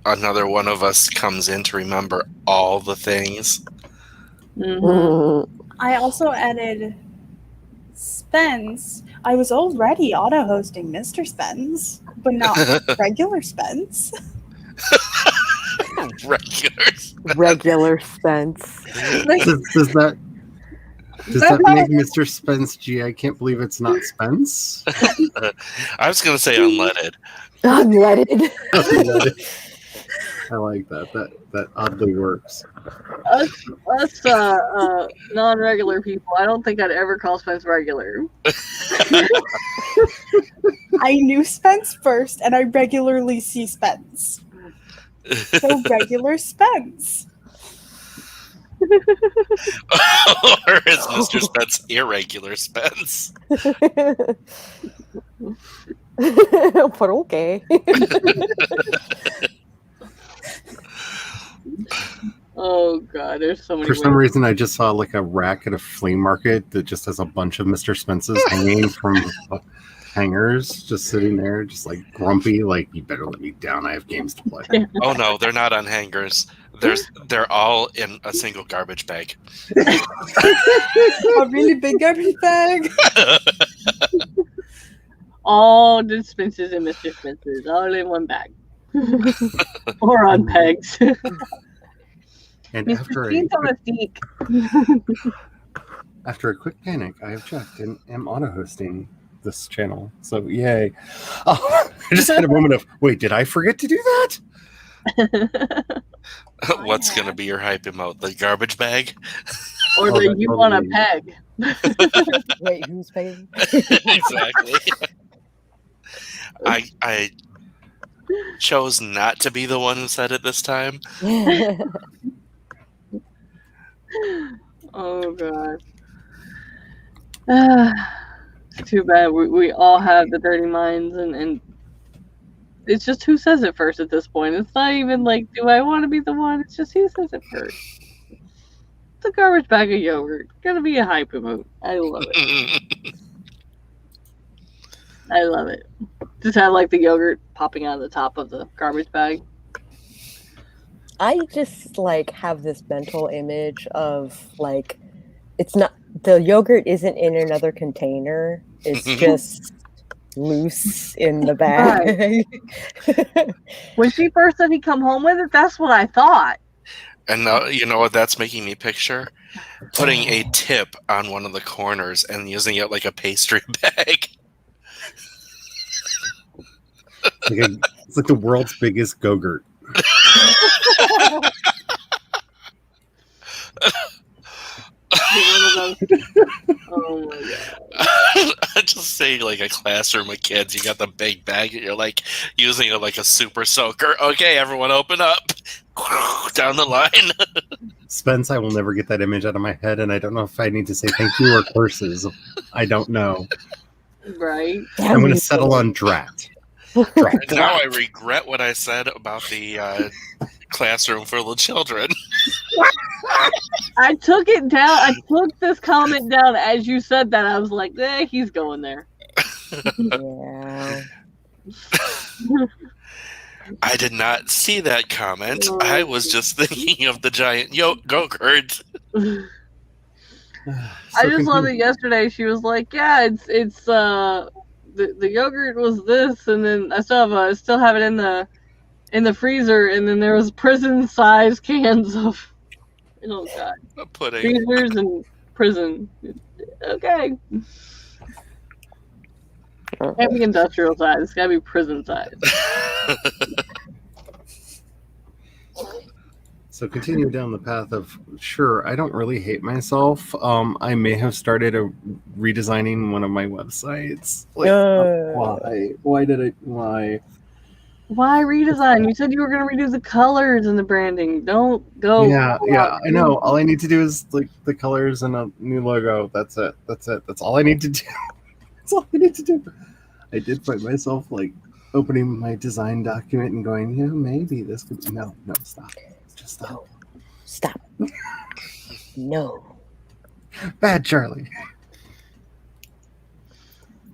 another one of us comes in to remember all the things. I also added Spence. I was already auto-hosting Mr. Spence, but not regular Spence. Regular Spence. Does that make Mr. Spence G? I can't believe it's not Spence. I was going to say unleaded. Unleaded. I like that. That oddly works. Us non-regular people, I don't think I'd ever call Spence regular. I knew Spence first, and I regularly see Spence. So regular Spence. Or is Mr. Spence irregular Spence? But okay. Oh god, there's so many. For some reason, I just saw like a rack at a flea market that just has a bunch of Mr. Spence's hanging from hangers, just sitting there, just like grumpy, like, you better let me down. I have games to play. Oh no, they're not on hangers. They're all in a single garbage bag. A really big garbage bag. All the Spences and Mr. Spences, all in one bag. Or on pegs. And after a quick panic, I have checked and am auto-hosting this channel. So yay. Oh, I just had a moment of, wait, did I forget to do that? What's going to be your hype emote? The garbage bag? Or the you want a peg? Wait, who's paying? Exactly. I chose not to be the one who said it this time. Oh god. Too bad we all have the dirty minds, and it's just who says it first at this point. It's not even like, do I want to be the one? It's just who says it first. It's a garbage bag of yogurt. Gotta be a hype emote. I love it. I love it. Just have like the yogurt popping out of the top of the garbage bag. I just like have this mental image of like, it's not, the yogurt isn't in another container. It's just loose in the bag. Right. When she first said he'd come home with it, that's what I thought. And now, you know what that's making me picture? Putting a tip on one of the corners and using it like a pastry bag. It's like the world's biggest Go-Gurt. Oh my god. I'm just saying, like a classroom of kids, you got the big bag and you're like using it like a super soaker. Okay, everyone open up. Down the line. Spence, I will never get that image out of my head, and I don't know if I need to say thank you or curses. I don't know. Right. I'm going to settle on Drat. Now I regret what I said about the classroom for little children. I took it down. I took this comment down as you said that. I was like, he's going there. Yeah. I did not see that comment. I was just thinking of the giant go-kart. I just love it. Yesterday she was like, yeah, it's the yogurt was this, and then I still have it in the freezer, and then there was prison size cans of God, Pudding. freezers and prison. Okay. Can't be industrial size. It's gotta be prison size. So continue down the path of, sure, I don't really hate myself. I may have started redesigning one of my websites. Like, why? Why? Why redesign? You said you were gonna redo the colors and the branding. Don't go. Yeah, I know. All I need to do is like the colors and a new logo. That's it. That's all I need to do. That's all I need to do. I did find myself like opening my design document and going, maybe this could. No, stop. Just stop. No. Stop. No. Bad Charlie.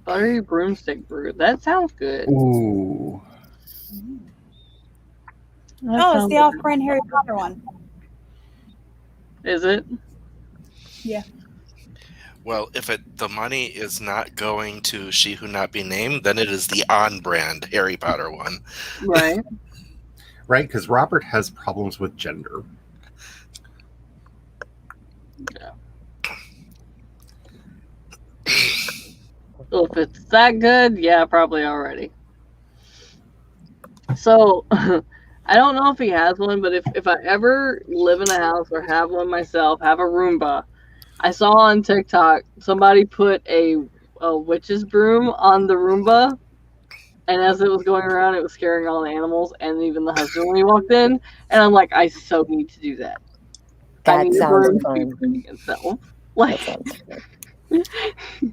Buttery broomstick brew. That sounds good. Ooh. It's the off-brand Harry Potter one. Is it? Yeah. Well, if the money is not going to She Who Not Be Named, then it is the on-brand Harry Potter one. Right. Right, because Robert has problems with gender. Yeah. So if it's that good, yeah, probably already. So, I don't know if he has one, but if I ever live in a house or have one myself, have a Roomba, I saw on TikTok somebody put a witch's broom on the Roomba, and as it was going around, it was scaring all the animals and even the husband when he walked in. And I'm like, I so need to do that. That sounds fun. Like,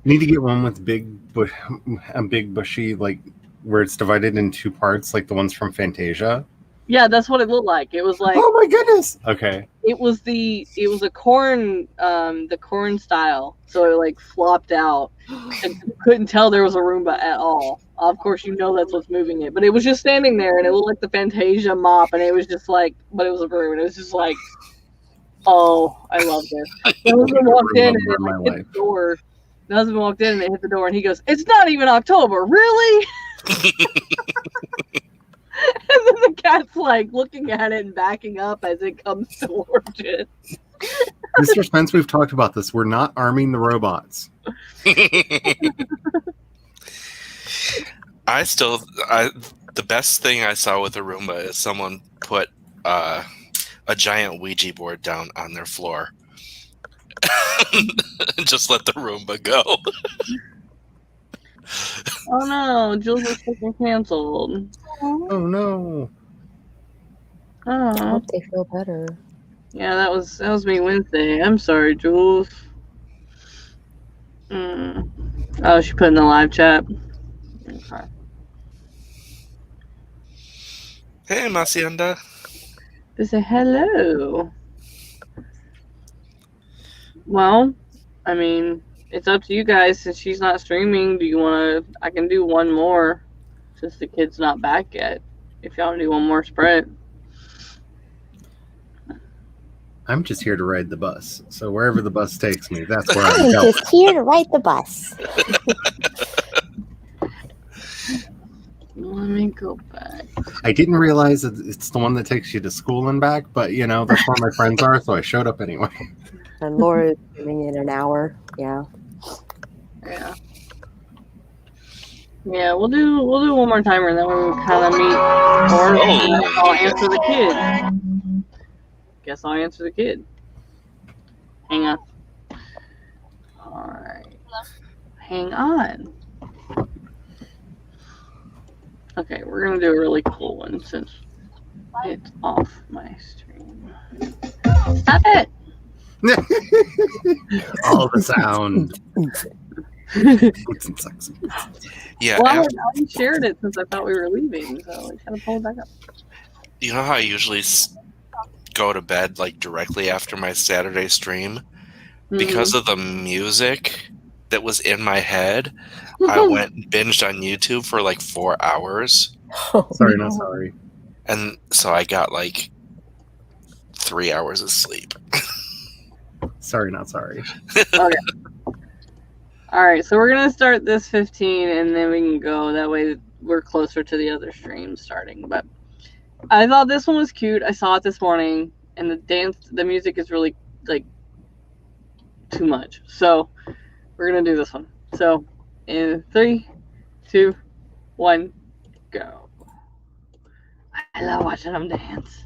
Need to get one with a big bushy, like where it's divided in two parts, like the ones from Fantasia. yeah, that's what it looked like. It was like, oh my goodness. Okay. It was a corn, the corn style. So it like flopped out, and couldn't tell there was a Roomba at all. Of course, that's what's moving it, but it was just standing there, and it looked like the Fantasia mop, and it was just like, but it was a broom, and it was just like, oh, I love this. The husband walked in and it hit the door. The husband walked in and it hit the door, and he goes, "It's not even October, really?" And then the cat's like looking at it and backing up as it comes towards it. Mr. Spence, we've talked about this. We're not arming the robots. The best thing I saw with a Roomba is someone put a giant Ouija board down on their floor. Just let the Roomba go. Oh no, Jules is freaking canceled. Oh no. I Oh. hope they feel better. Yeah, that was me Wednesday. I'm sorry, Jules. Oh, she put in the live chat. Okay. Hey, Macienda. They say hello. Well, I mean, it's up to you guys. Since she's not streaming, do you want to? I can do one more, since the kid's not back yet. If y'all want to do one more spread. I'm just here to ride the bus. So wherever the bus takes me, that's where I'm I'm going. just here to ride the bus. Let me go back. I didn't realize that it's the one that takes you to school and back, but that's where my friends are, so I showed up anyway. And Laura's doing it in an hour. Yeah. Yeah. Yeah, we'll do one more timer, and then we kind of meet. Or I'll answer the kid. Guess I'll answer the kid. Hang on. Alright. Hang on. Okay, we're gonna do a really cool one since it's off my stream. Stop it! All the sound. Boots and socks. Yeah, Well, I after, shared it since I thought we were leaving, so I gotta pull it back up. you know how I usually go to bed like directly after my Saturday stream? Because of the music that was in my head, I went and binged on YouTube for like 4 hours. Sorry, not sorry. And so I got like 3 hours of sleep. Sorry, not sorry. Okay. All right, so we're gonna start this 15, and then we can go. That way, we're closer to the other stream starting. But I thought this one was cute. I saw it this morning, and the music is really like too much. So we're gonna do this one. So in 3, 2, 1, go. I love watching them dance.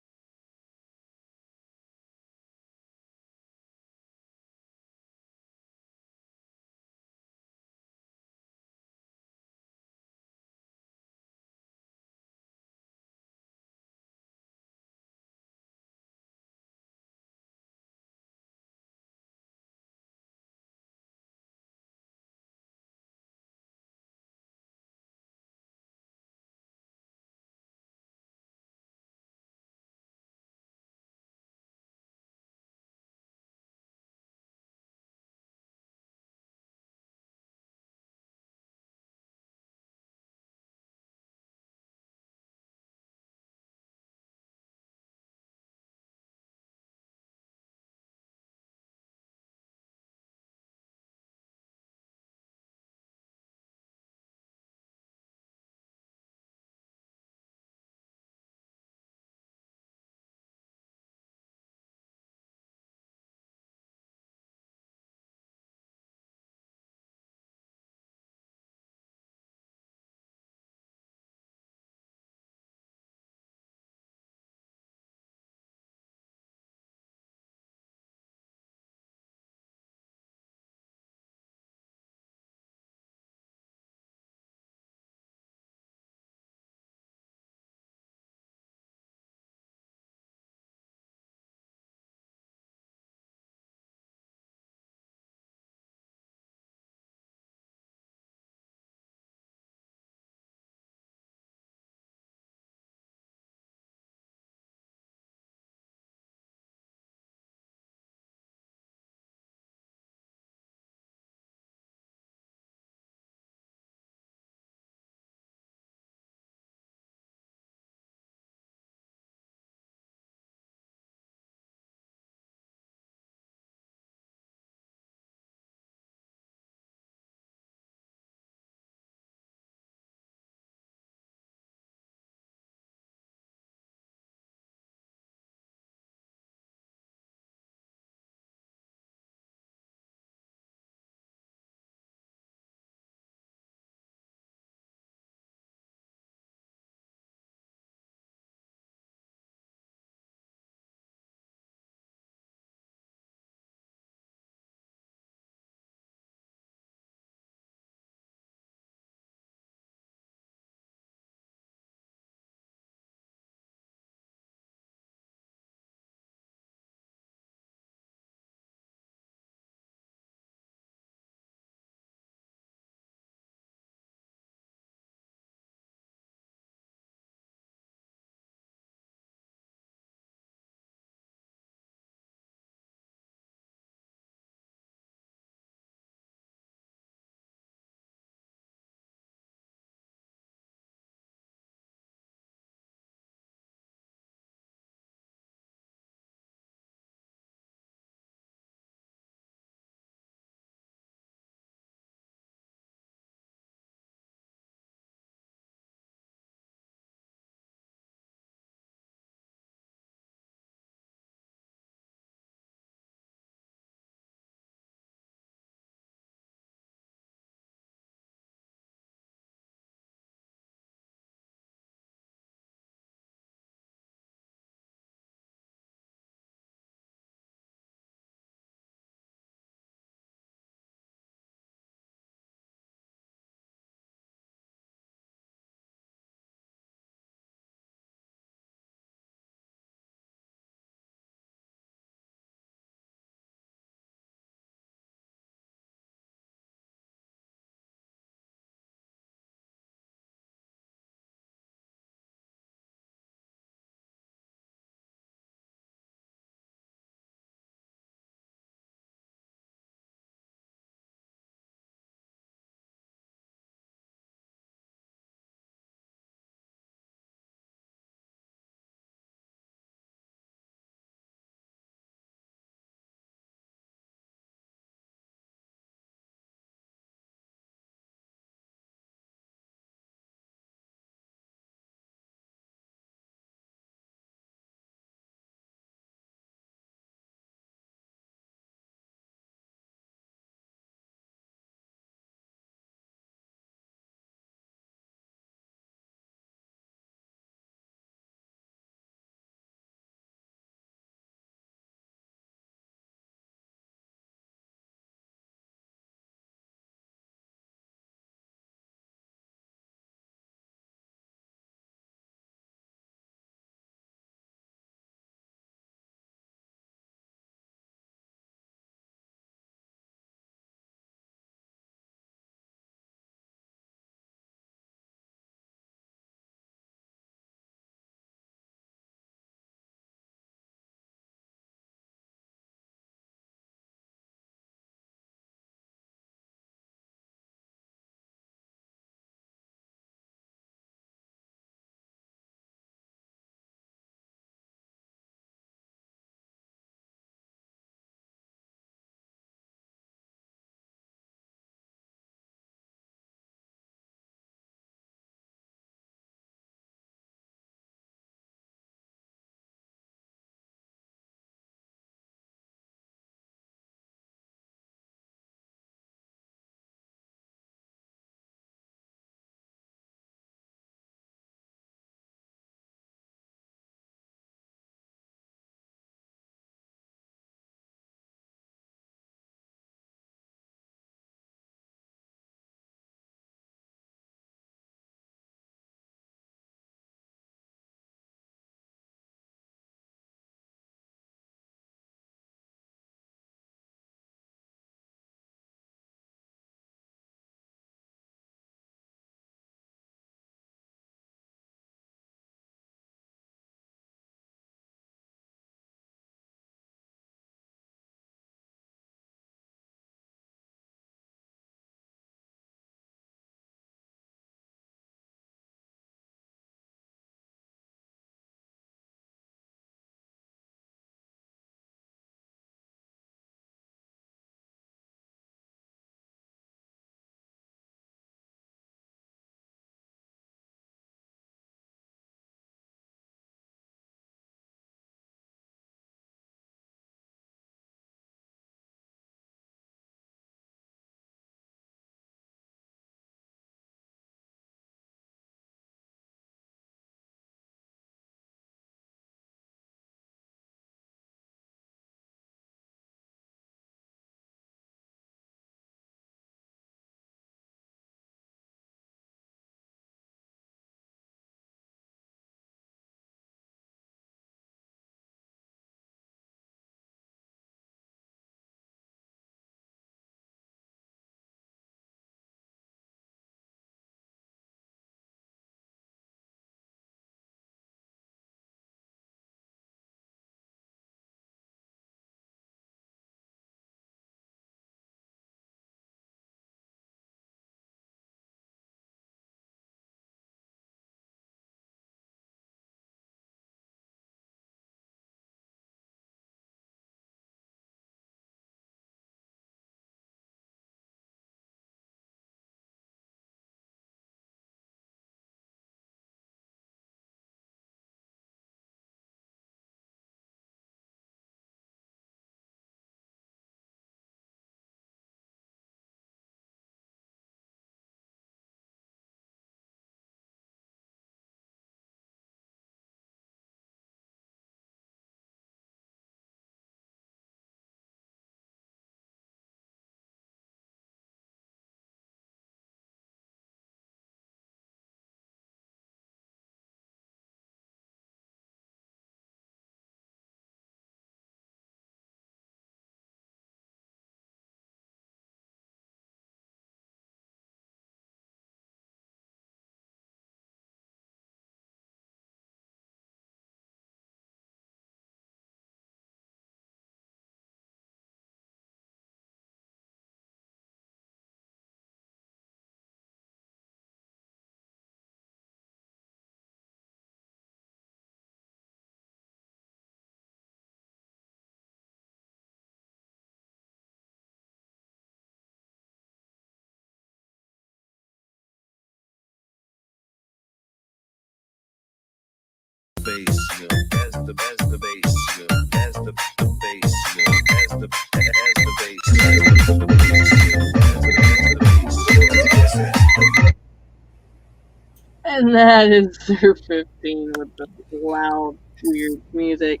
And that is Sir 15 with the loud, weird music.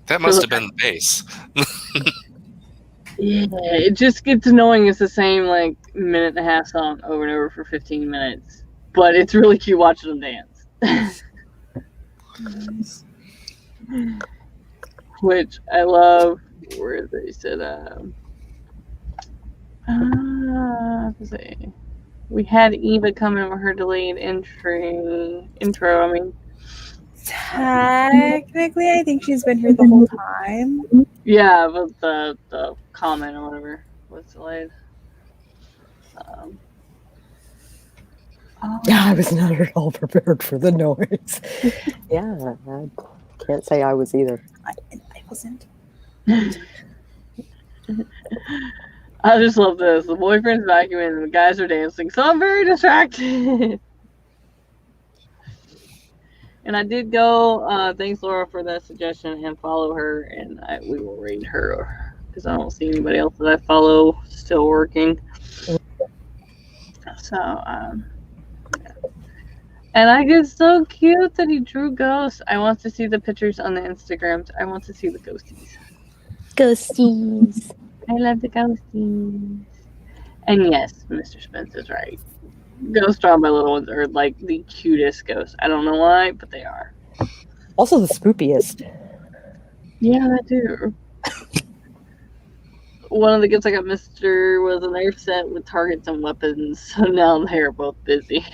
That must have been the bass. Yeah, it just gets annoying. It's the same like minute and a half song over and over for 15 minutes, but it's really cute watching them dance. Which I love. Where they said, let's see. We had Eva come in with her delayed intro. I mean, Technically, I think she's been here the whole time. yeah, but the comment or whatever was delayed. Yeah, I was not at all prepared for the noise. Yeah, I can't say I was either. I wasn't. I just love this. The boyfriend's vacuuming and the guys are dancing, so I'm very distracted. And I did go, thanks Laura for that suggestion, and follow her, and we will raid her, because I don't see anybody else that I follow still working. So, yeah. And I get so cute that he drew ghosts. I want to see the pictures on the Instagrams. I want to see the ghosties. Ghosties. I love the ghosties. And yes, Mr. Spence is right. Ghost Drawn by Little Ones are like the cutest ghosts. I don't know why, but they are. Also the spookiest. Yeah, that too. One of the gifts I got Mr. was a Nerf set with targets and weapons, so now they're both busy.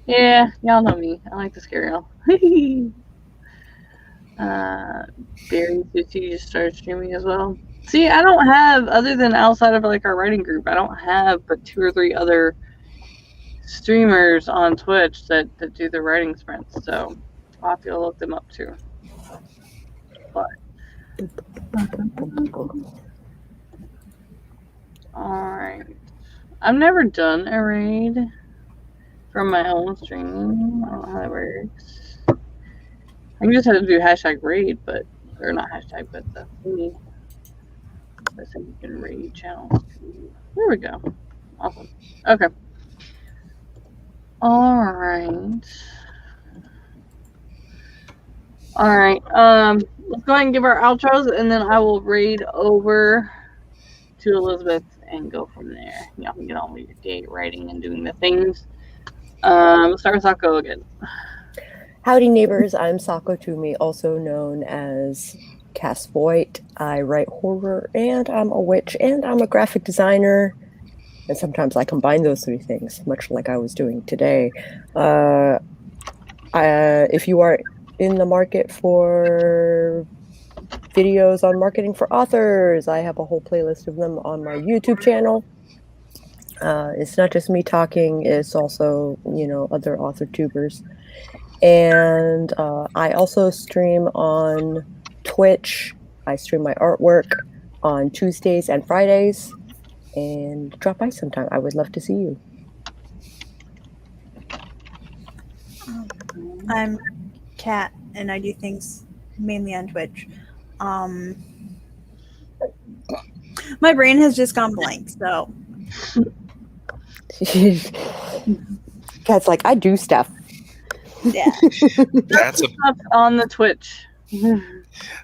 Yeah, y'all know me. I like to scare y'all. Barry Sushi just started streaming as well. See, I don't have, other than outside of like our writing group, I don't have but 2 or 3 other streamers on Twitch that do the writing sprints, so I'll have to look them up too. But alright. I've never done a raid from my own stream. I don't know how that works. I can just have to do #raid, but, or not hashtag, but the thingy. I think you can raid channels. There we go. Awesome. Okay. Alright. Alright. Let's go ahead and give our outros, and then I will raid over to Elizabeth and go from there. Y'all can get on with your day writing and doing the things. Let's start with Sako again. Howdy neighbors, I'm Sako Toomey, also known as Cass Voight. I write horror, and I'm a witch, and I'm a graphic designer. And sometimes I combine those 3 things, much like I was doing today. If you are in the market for videos on marketing for authors, I have a whole playlist of them on my YouTube channel. It's not just me talking, it's also, other author tubers. And I also stream on Twitch. I stream my artwork on Tuesdays and Fridays. And drop by sometime. I would love to see you. I'm Kat, and I do things mainly on Twitch. My brain has just gone blank, so. Kat's like, I do stuff. Yeah. That's on the Twitch.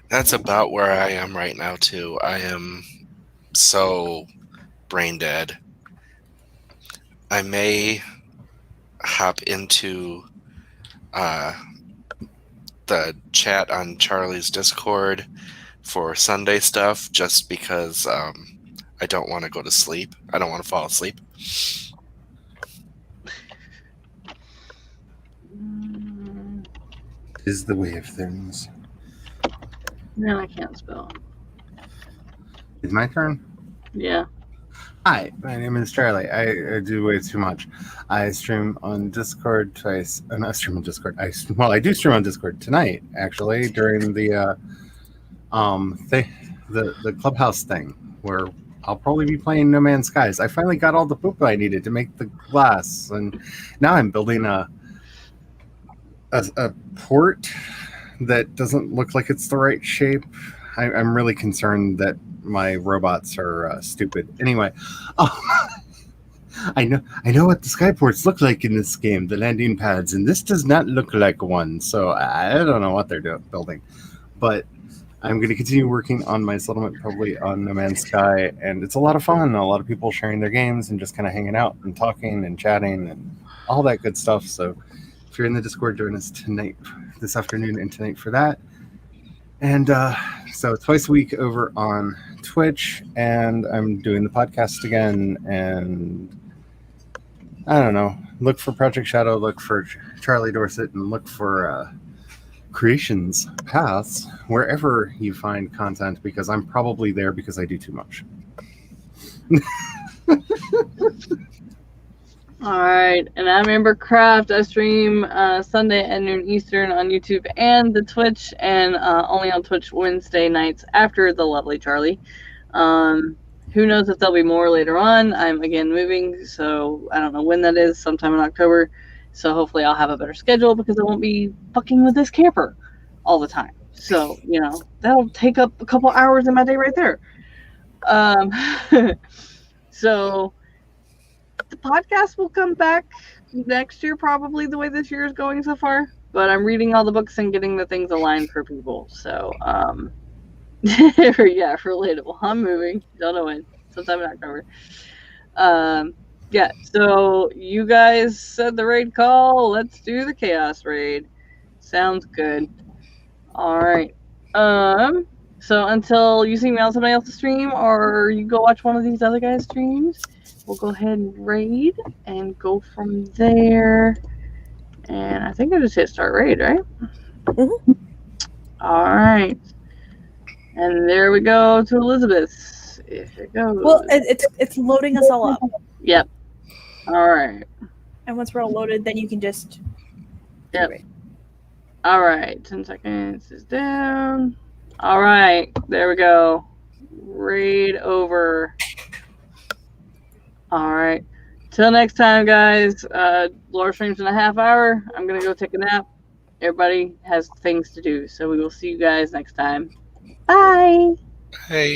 That's about where I am right now too. I am so brain dead. I may hop into the chat on Charlie's Discord for Sunday stuff just because I don't want to go to sleep. I don't want to fall asleep. Is the way of things. No, I can't spell. It's my turn? Yeah. Hi, my name is Charlie. I do way too much. I stream on Discord twice. Not stream on Discord. I do stream on Discord tonight, actually, during the clubhouse thing, where I'll probably be playing No Man's Skies. I finally got all the poop I needed to make the glass, and now I'm building a a port that doesn't look like it's the right shape. I'm really concerned that my robots are stupid. Anyway, I know what the skyports look like in this game, the landing pads, and this does not look like one. So I don't know what they're building, but I'm going to continue working on my settlement, probably on No Man's Sky, and it's a lot of fun. A lot of people sharing their games and just kind of hanging out and talking and chatting and all that good stuff. So if you're in the Discord, join us tonight, this afternoon, and tonight for that. And so twice a week over on Twitch, and I'm doing the podcast again. And I don't know, look for Project Shadow, look for Charlie Dorset, and look for Creations Paths wherever you find content, because I'm probably there because I do too much. All right, and I'm Amber Craft. I stream Sunday at noon Eastern on YouTube and the Twitch, and only on Twitch Wednesday nights after the lovely Charlie. Who knows if there'll be more later on. I'm again moving, so I don't know when that is, sometime in October. So hopefully I'll have a better schedule because I won't be fucking with this camper all the time. So, you know, that'll take up a couple hours in my day right there. So the podcast will come back next year, probably the way this year is going so far. But I'm reading all the books and getting the things aligned for people. So, yeah, relatable. I'm moving. Don't know when. Sometime in October. Yeah, so you guys said the raid call. Let's do the chaos raid. Sounds good. All right. So until you see me on somebody else's stream or you go watch one of these other guys' streams, we'll go ahead and raid and go from there. And I think I just hit start raid, right? Mm-hmm. All right. And there we go to Elizabeth. If it goes. Well, it's loading us all up. Yep. All right. And once we're all loaded, then you can just. Yep. All right. 10 seconds is down. All right. There we go. Raid over. All right. Till next time, guys. Laura streams in a half hour. I'm going to go take a nap. Everybody has things to do. So we will see you guys next time. Bye. Hey.